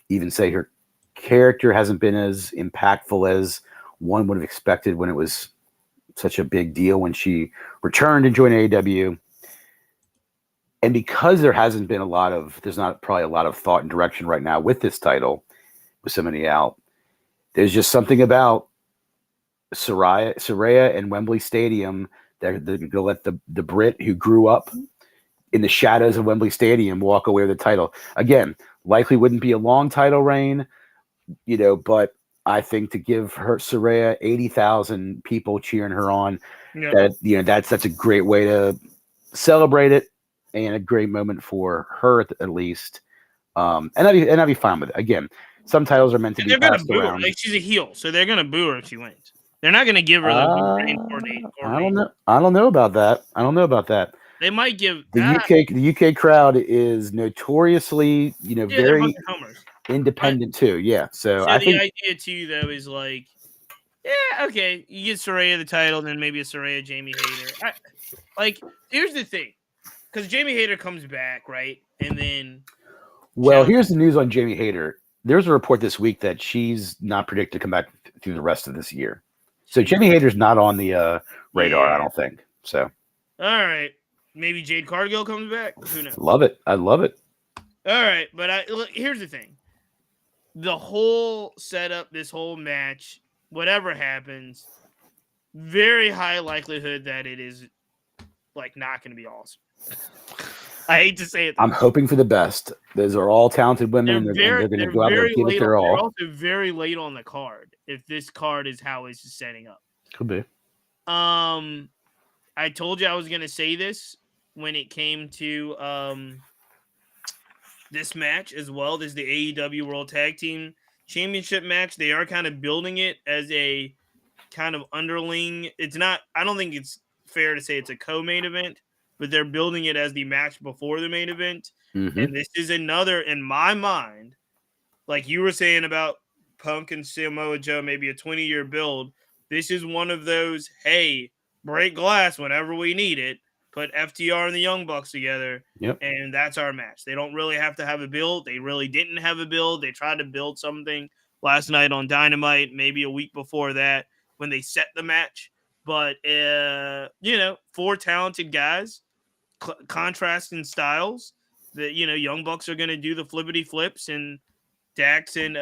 even say her character hasn't been as impactful as one would have expected when it was such a big deal when she returned and joined AEW. And because there's not probably a lot of thought and direction right now with this title, with so many out, there's just something about Saraya and Wembley Stadium that they're going to let the Brit who grew up in the shadows of Wembley Stadium walk away with the title. Again, likely wouldn't be a long title reign, but I think to give her Saraya 80,000 people cheering her on, that's a great way to celebrate it and a great moment for her at least. And I'd be fine with it. Again, some titles are meant to be passed around. Like she's a heel, so they're gonna boo her if she wins. They're not gonna give her the I don't know about that. They might give the UK crowd is notoriously, very independent too. Yeah. So I think the idea too though is like, okay, you get Saraya the title, then maybe a Saraya Jamie Hayter. Here's the thing, because Jamie Hayter comes back, right? And then here's the news on Jamie Hayter. There's a report this week that she's not predicted to come back through the rest of this year. So Jamie Hayter's not on the radar, I don't think. So all right. Maybe Jade Cargill comes back. Who knows? Love it. I love it. All right, but here's the thing. The whole setup, this whole match, whatever happens, very high likelihood that it is not going to be awesome. I hate to say it. I'm hoping for the best. Those are all talented women. They're going to go out there and give it their all. They're also very late on the card. If this card is how it's setting up, could be. I told you I was going to say this when it came to this match as well. This is the AEW World Tag Team Championship match. They are kind of building it as a kind of underling. It's not. I don't think it's fair to say it's a co-main event, but they're building it as the match before the main event. Mm-hmm. And this is another, in my mind, like you were saying about Punk and Samoa Joe, maybe a 20-year build. This is one of those, hey, break glass whenever we need it. Put FTR and the Young Bucks together, Yep. and that's our match. They don't really have to have a build. They really didn't have a build. They tried to build something last night on Dynamite, maybe a week before that when they set the match. But, four talented guys, contrasting styles. The Young Bucks are going to do the flippity flips, and Dax and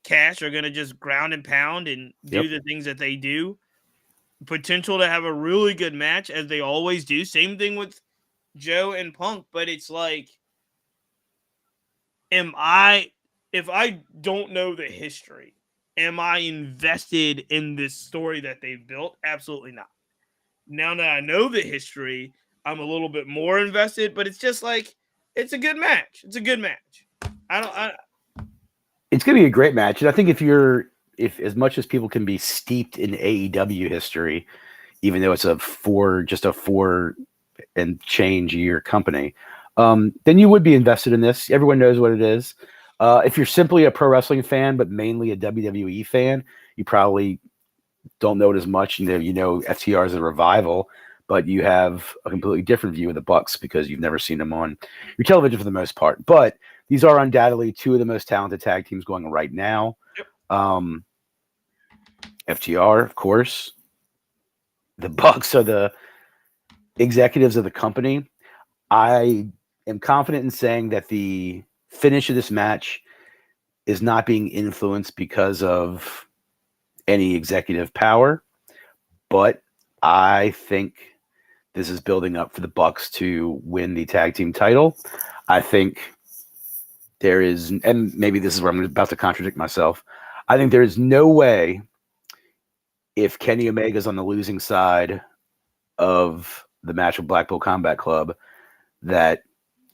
Cash are going to just ground and pound and do the things that they do. Potential to have a really good match, as they always do. Same thing with Joe and Punk, but it's like, if I don't know the history, am I invested in this story that they've built? Absolutely not. Now that I know the history, I'm a little bit more invested, but it's just like, it's a good match. It's a good match. It's going to be a great match. And I think if as much as people can be steeped in AEW history, even though it's just a 4 and change year company, then you would be invested in this. Everyone knows what it is. If you're simply a pro wrestling fan, but mainly a WWE fan, you probably don't know it as much. You know FTR is a revival, but you have a completely different view of the Bucks because you've never seen them on your television for the most part. But these are undoubtedly two of the most talented tag teams going right now. Yep. FTR, of course. The Bucks are the executives of the company. I am confident in saying that the finish of this match is not being influenced because of any executive power, but I think this is building up for the Bucks to win the tag team title. I think there is, and maybe this is where I'm about to contradict myself, I think there is no way, if Kenny Omega's on the losing side of the match with Blackpool Combat Club, that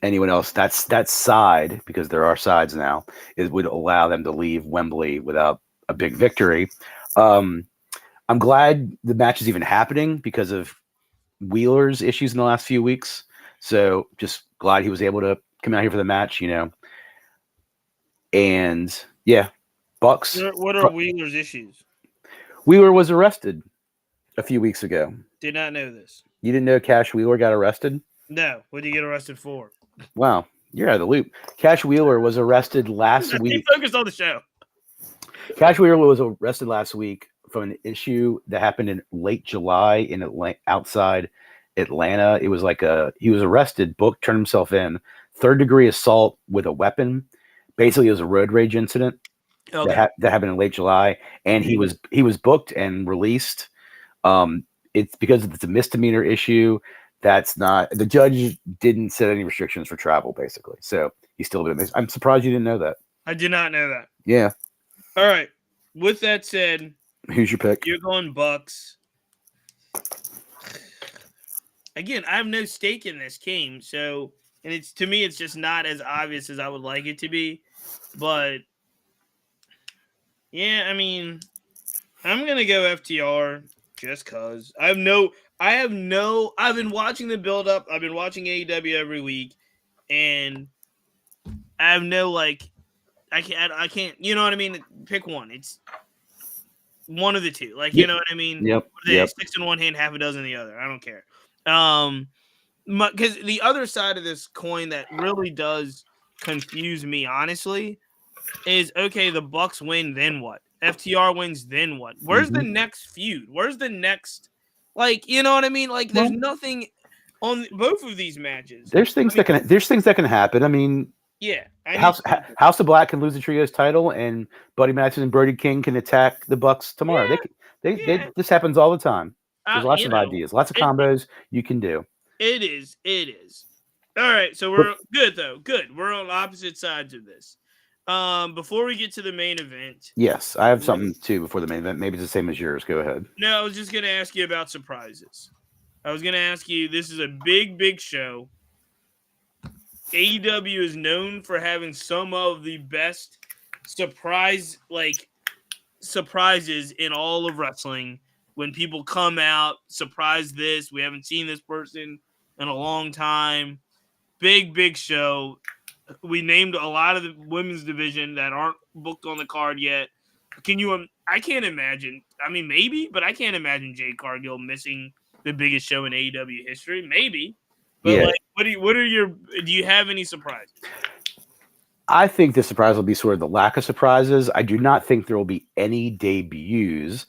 anyone else, that side, because there are sides now, would allow them to leave Wembley without a big victory. I'm glad the match is even happening because of Wheeler's issues in the last few weeks. So just glad he was able to come out here for the match, And yeah, Bucks. What are Wheeler's issues? Wheeler was arrested a few weeks ago. Did not know this. You didn't know Cash Wheeler got arrested? No. What did he get arrested for? Wow, you're out of the loop. Cash Wheeler was arrested last week. Focus on the show. Cash Wheeler was arrested last week from an issue that happened in late July outside Atlanta. It was like he was arrested, booked, turned himself in, 3rd-degree assault with a weapon. Basically, it was a road rage incident that happened in late July, and he was booked and released. It's because it's a misdemeanor issue. The judge didn't set any restrictions for travel, basically. So he's still doing this. I'm surprised you didn't know that. I did not know that. Yeah. All right. With that said, who's your pick? You're going Bucks. Again, I have no stake in this game, so, and to me, it's just not as obvious as I would like it to be. But yeah, I mean, I'm gonna go FTR just cause I've been watching the build up. I've been watching AEW every week, and I have no I can't. You know what I mean? Pick one. It's one of the two. You know what I mean? Yep. 6 in one hand, half a dozen in the other. I don't care. Because the other side of this coin that really does confuse me, honestly, is okay. The Bucks win, then what? FTR wins, then what? Where's the next feud? Where's the next? You know what I mean? There's nothing on both of these matches. There's things that can happen. I mean, yeah. House of Black can lose the trios title, and Buddy Matthews and Brody King can attack the Bucks tomorrow. Yeah. This happens all the time. There's lots of ideas, lots of combos you can do. It is. All right, so we're good though. Good. We're on opposite sides of this. Before we get to the main event. Yes, I have something too before the main event. Maybe it's the same as yours. Go ahead. No, I was just gonna ask you about surprises. I was gonna ask you. This is a big show. AEW is known for having some of the best surprises in all of wrestling. When people come out, surprise this. We haven't seen this person in a long time. Big show. We named a lot of the women's division that aren't booked on the card yet. Can you I can't imagine. I mean, maybe, but I can't imagine Jade Cargill missing the biggest show in AEW history. Maybe, but Yeah. like, do you have any surprises? I think the surprise will be sort of the lack of surprises. I do not think there will be any debuts.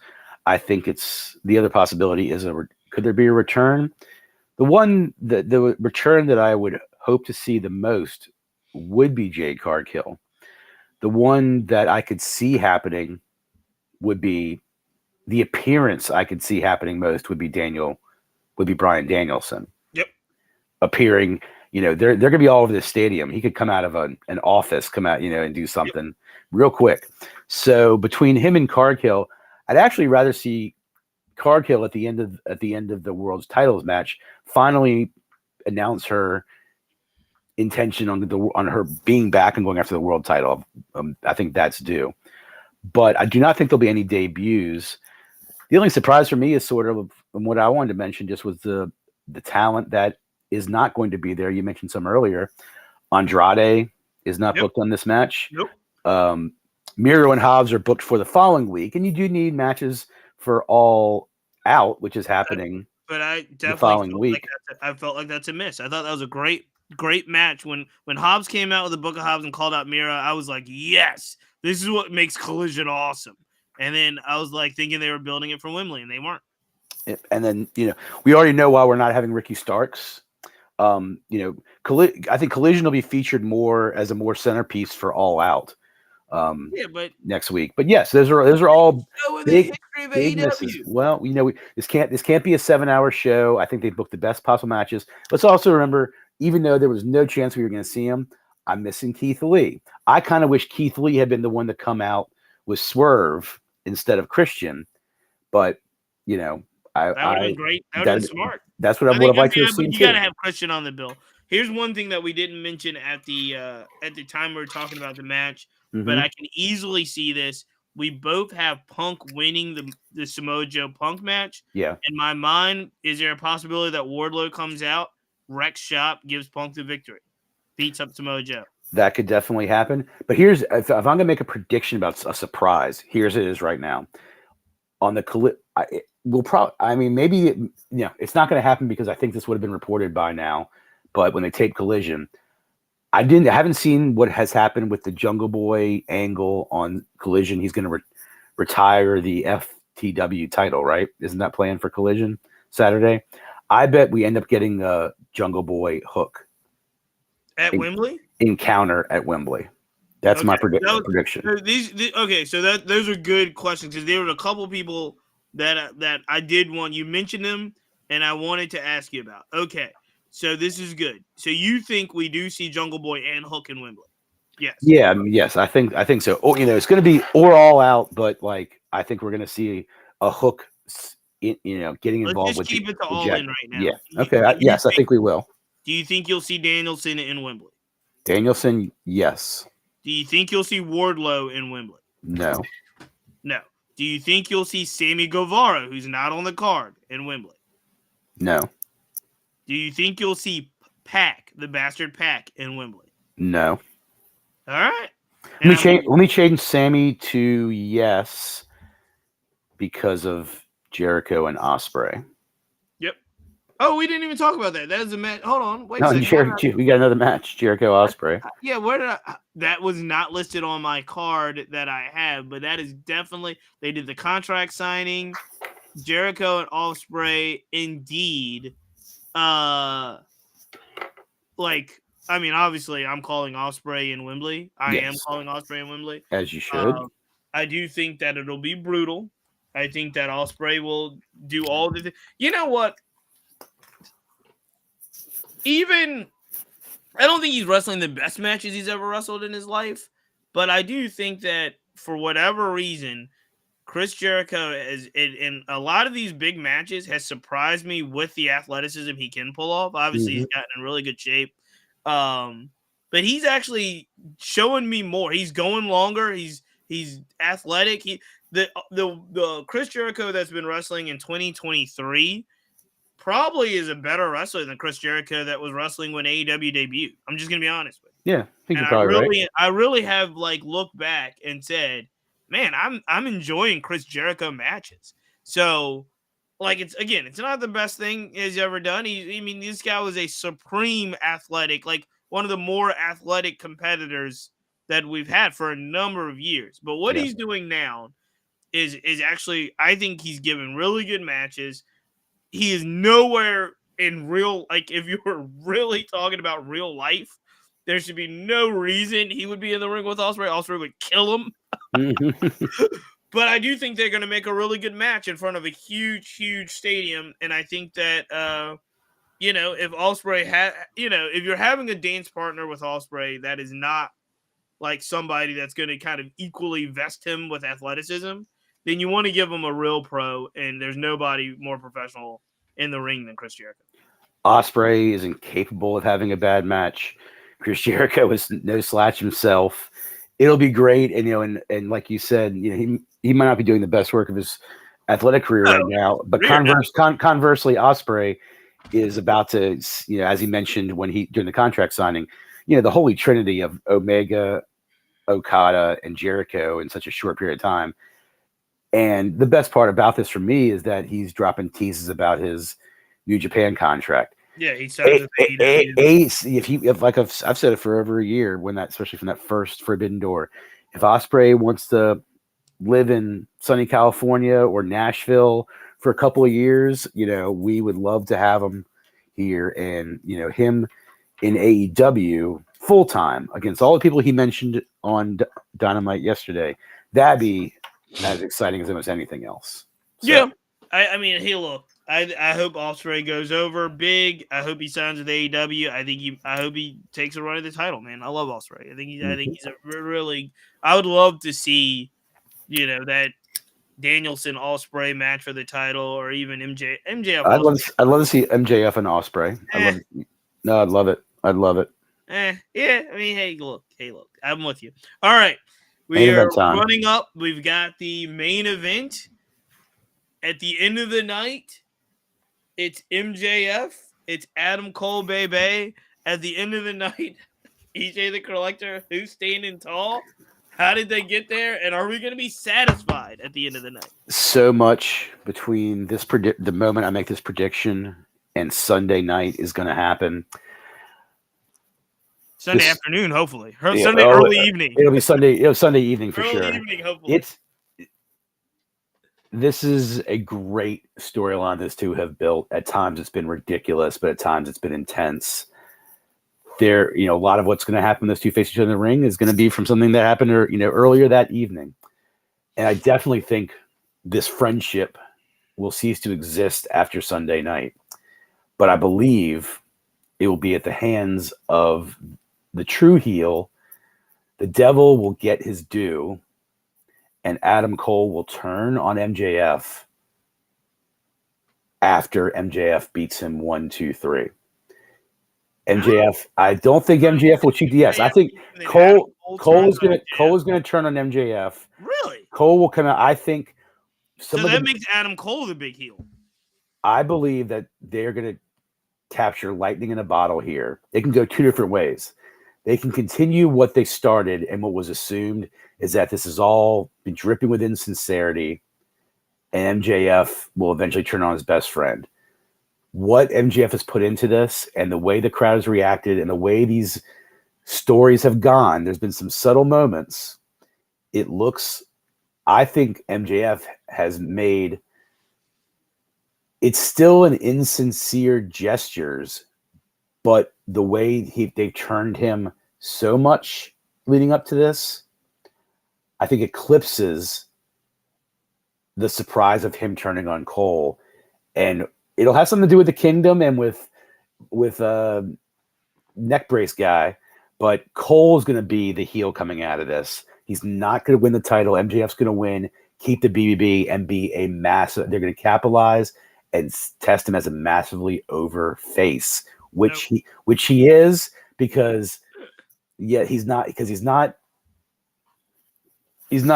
I think it's the other possibility is could there be a return? The return that I would hope to see the most would be Jade Cargill. The one that I could see happening would be the appearance I could see happening most would be Brian Danielson Yep. appearing. They're going to be all over the stadium. He could come out of an office, come out, and do something real quick. So between him and Cargill, I'd actually rather see Cargill at the end of the world's titles match finally announce her intention on her being back and going after the world title. I think that's due, but I do not think there'll be any debuts. The only surprise for me is sort of what I wanted to mention, just was the talent that is not going to be there. You mentioned some earlier. Andrade is not booked on this match. Nope. Miro and Hobbs are booked for the following week, and you do need matches for All Out, which is happening. But I definitely the following week. I felt like that's a miss. I thought that was a great match. When Hobbs came out with the Book of Hobbs and called out Miro, I was like, yes, this is what makes Collision awesome. And then I was like thinking they were building it for Wembley, and they weren't. And then we already know why we're not having Ricky Starks. I think Collision will be featured more as a more centerpiece for All Out. But next week. But yes, those are all big misses. Well, this can't be a 7-hour show. I think they booked the best possible matches. Let's also remember, even though there was no chance we were going to see him, I'm missing Keith Lee. I kind of wish Keith Lee had been the one to come out with Swerve instead of Christian. But that would have been great. That would have been smart. That's what I would have liked to have seen. You got to have Christian on the bill. Here's one thing that we didn't mention at the time we were talking about the match, but I can easily see this. We both have Punk winning the Samoa Joe Punk match. Yeah. In my mind, is there a possibility that Wardlow comes out, wrecks shop, gives Punk the victory, beats up Samoa Joe? That could definitely happen. But here's, if I'm going to make a prediction about a surprise, here's it is right now. On the maybe it's not going to happen because I think this would have been reported by now. But when they tape Collision, I haven't seen what has happened with the Jungle Boy angle on Collision. He's going to retire the FTW title, right? Isn't that planned for Collision Saturday? I bet we end up getting a Jungle Boy hook at Wembley encounter at Wembley. That's my prediction. So those are good questions because there were a couple people that I did want. You mentioned them, and I wanted to ask you about. Okay. So this is good. So you think we do see Jungle Boy and Hook in Wembley? Yes. Yeah. Yes. I think so. Oh, it's going to be All Out, but I think we're going to see a Hook. Getting involved. Let's just keep it to All In right now. Yeah. Okay. I think we will. Do you think you'll see Danielson in Wembley? Danielson, yes. Do you think you'll see Wardlow in Wembley? No. No. Do you think you'll see Sammy Guevara, who's not on the card, in Wembley? No. Do you think you'll see Pac, the bastard Pac, in Wembley? No. All right. Let me change Sammy to yes because of Jericho and Ospreay. Yep. Oh, we didn't even talk about that. That is a match. Hold on. Wait a second. We got another match. Jericho Ospreay. Yeah, where did that was not listed on my card that I have, but that is definitely they did the contract signing. Jericho and Ospreay indeed. Obviously, I'm calling Ospreay in Wembley. I am calling Ospreay in Wembley. As you should. I do think that it'll be brutal. I think that Ospreay will do all the. You know what? I don't think he's wrestling the best matches he's ever wrestled in his life, but I do think that for whatever reason, Chris Jericho in a lot of these big matches has surprised me with the athleticism he can pull off. Obviously, he's gotten in really good shape. But he's actually showing me more. He's going longer. He's athletic. The Chris Jericho that's been wrestling in 2023 probably is a better wrestler than Chris Jericho that was wrestling when AEW debuted. I'm just gonna be honest with you. Yeah, I think you're probably right. I really have looked back and said man, I'm enjoying Chris Jericho matches. So, like, it's not the best thing he's ever done. I mean, this guy was a supreme athletic, like one of the more athletic competitors that we've had for a number of years. But what Yeah. he's doing now is actually, I think he's given really good matches. He is nowhere in real, like, if you were really talking about real life, there should be no reason he would be in the ring with Ospreay. Ospreay would kill him. But I do think they're going to make a really good match in front of a huge, huge stadium. And I think that, if Ospreay if you're having a dance partner with Ospreay, that is not like somebody that's going to kind of equally vest him with athleticism, then you want to give him a real pro. And there's nobody more professional in the ring than Chris Jericho. Ospreay is incapable of having a bad match. Chris Jericho is no slouch himself. It'll be great, and and like you said, he might not be doing the best work of his athletic career right now, but conversely, Ospreay is about to, as he mentioned during the contract signing, the holy trinity of Omega, Okada, and Jericho in such a short period of time. And the best part about this for me is that he's dropping teases about his New Japan contract. Yeah, he signed with AEW. If like I've said it for over a year, especially from that first Forbidden Door, if Ospreay wants to live in sunny California or Nashville for a couple of years, we would love to have him here, and him in AEW full time against all the people he mentioned on Dynamite yesterday. That'd be as exciting as almost anything else. So. Yeah, I mean, hey, look. I hope Ospreay goes over big. I hope he signs with AEW. I hope he takes a run at the title, man. I love Ospreay. I think he's a really. I would love to see, that Danielson Ospreay match for the title, or even MJF. I'd love to see MJF and Ospreay. I'd love it. I'd love it. Yeah. I mean, hey, look. I'm with you. All right, we are running up. We've got the main event at the end of the night. It's MJF. It's Adam Cole, baby. At the end of the night, EJ the Collector, who's standing tall? How did they get there? And are we going to be satisfied at the end of the night? So much between the moment I make this prediction and Sunday night is going to happen. Sunday afternoon, hopefully. Sunday early evening. It'll be Sunday evening for sure. Early evening, hopefully. This is a great storyline these two have built. At times it's been ridiculous, but at times it's been intense. A lot of what's going to happen when those two face each other in the ring is going to be from something that happened earlier that evening. And I definitely think this friendship will cease to exist after Sunday night. But I believe it will be at the hands of the true heel. The devil will get his due, and Adam Cole will turn on MJF after MJF beats him 1, 2, 3. MJF, I don't think MJF will cheat. Yes, I think Cole is going to turn on MJF. Really? Cole will come out. I think. So that makes Adam Cole the big heel. I believe that they're going to capture lightning in a bottle here. They can go two different ways. They can continue what they started, and what was assumed is that this has all been dripping with insincerity, and MJF will eventually turn on his best friend. What MJF has put into this, and the way the crowd has reacted, and the way these stories have gone, there's been some subtle moments. I think MJF has made, it's still an insincere gestures, but the way they've turned him so much leading up to this, I think eclipses the surprise of him turning on Cole. And it'll have something to do with the Kingdom and with neck brace guy, but Cole's going to be the heel coming out of this. He's not going to win the title. MJF's going to win, keep the BBB, and be a massive. They're going to capitalize and test him as a massively over face, which he is, because he's not a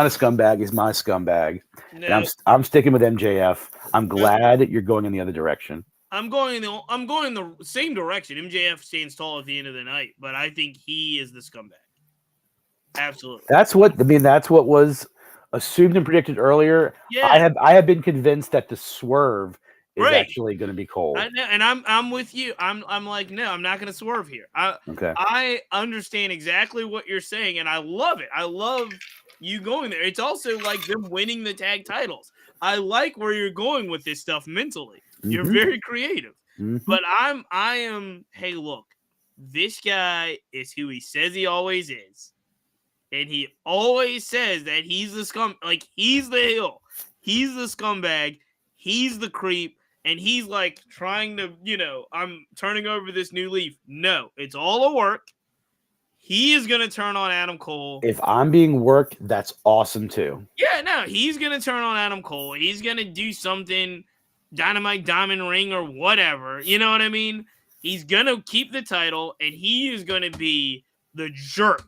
scumbag. He's my scumbag. No. And I'm sticking with MJF. I'm glad that you're going in the other direction. I'm going the same direction. MJF stands tall at the end of the night, but I think he is the scumbag. Absolutely. That's what was assumed and predicted earlier. Yeah, I have been convinced that the swerve is right. actually going to be Cole. And I'm with you. I'm like, no, I'm not going to swerve here. Okay. I understand exactly what you're saying, and I love it. I love you going there. It's also like them winning the tag titles. I like where you're going with this stuff mentally. You're Mm-hmm. very creative. Mm-hmm. But I am. Hey, look, this guy is who he says he always is, and he always says that he's the scum. Like he's the heel. He's the scumbag. He's the creep. And he's like trying to, I'm turning over this new leaf. No, it's all a work. He is going to turn on Adam Cole. If I'm being worked, that's awesome too. Yeah, no, he's going to turn on Adam Cole. He's going to do something, Dynamite Diamond Ring or whatever. You know what I mean? He's going to keep the title, and he is going to be the jerk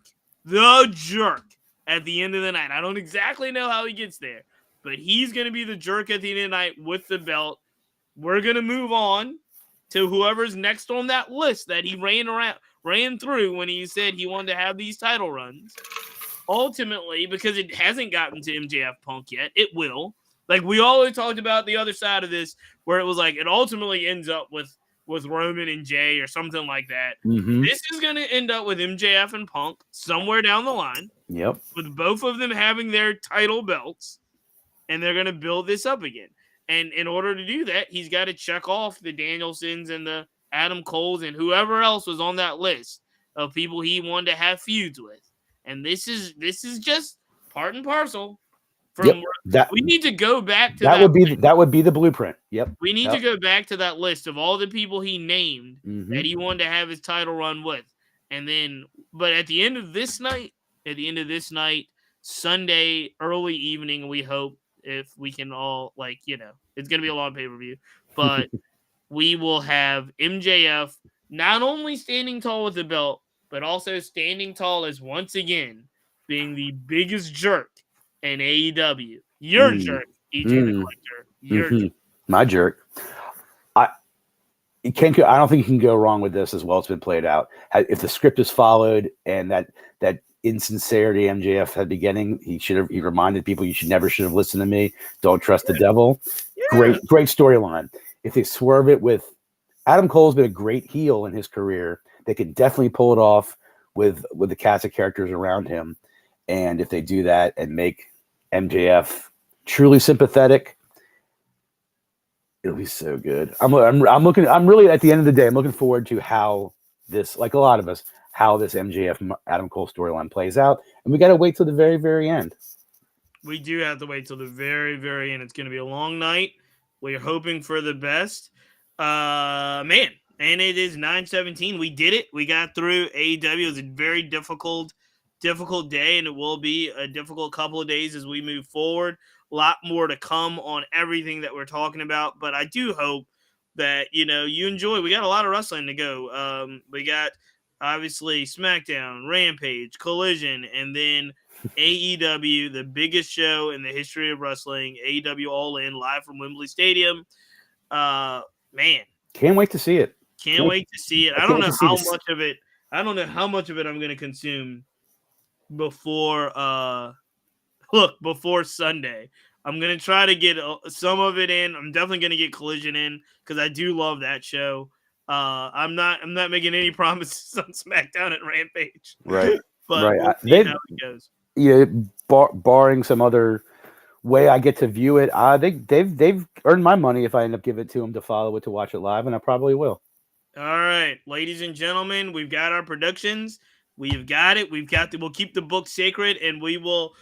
at the end of the night. I don't exactly know how he gets there, but he's going to be the jerk at the end of the night with the belt. We're going to move on to whoever's next on that list that he ran through when he said he wanted to have these title runs. Ultimately, because it hasn't gotten to MJF Punk yet, it will. Like we always talked about the other side of this, where it was like it ultimately ends up with Roman and Jay or something like that. Mm-hmm. This is going to end up with MJF and Punk somewhere down the line. Yep. With both of them having their title belts, and they're going to build this up again. And in order to do that, he's got to check off the Danielsons and the Adam Coles and whoever else was on that list of people he wanted to have feuds with. And this is just part and parcel. From we need to go back to that would be the blueprint. Yep. We need to go back to that list of all the people he named that he wanted to have his title run with. And then, but at the end of this night, Sunday early evening, we hope, if we can all, it's going to be a long pay-per-view, but we will have MJF not only standing tall with the belt, but also standing tall as once again being the biggest jerk in AEW. Your jerk, EJ the Collector. Your jerk. My jerk. I don't think you can go wrong with this as well. It's been played out. If the script is followed and that insincerity MJF had beginning, he reminded people, you should have listened to me. Don't trust the devil. Yeah. Great storyline. If they swerve it with Adam Cole's been a great heel in his career, they could definitely pull it off with the cast of characters around him. And if they do that and make MJF truly sympathetic, it'll be so good. I'm really at the end of the day, I'm looking forward to how this, like a lot of us, how this MJF Adam Cole storyline plays out. And we got to wait till the very, very end. We do have to wait till the very, very end. It's going to be a long night. We're hoping for the best. Man, and it is 9:17. We did it. We got through AEW. It was a very difficult day, and it will be a difficult couple of days as we move forward. A lot more to come on everything that we're talking about, but I do hope that, you enjoy. We got a lot of wrestling to go. We got, obviously, SmackDown, Rampage, Collision, and then AEW, the biggest show in the history of wrestling, AEW All In, live from Wembley Stadium. Man. Can't wait to see it. Can't wait to see it. I don't know how much of it I'm going to consume before Sunday. I'm going to try to get some of it in. I'm definitely going to get Collision in because I do love that show. I'm not making any promises on SmackDown and Rampage. Right. But right. We'll see how it goes. Yeah, barring some other way I get to view it, they've earned my money if I end up giving it to them to follow it, to watch it live, and I probably will. All right, ladies and gentlemen, we've got our productions. We've got it. We'll keep the book sacred, and we will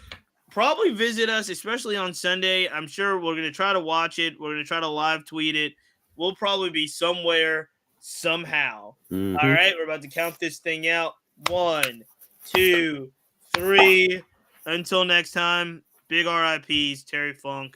probably visit us, especially on Sunday. I'm sure we're going to try to watch it. We're going to try to live tweet it. We'll probably be somewhere, somehow. Mm-hmm. All right, we're about to count this thing out. 1, 2, 3. Until next time, big RIPs, Terry Funk.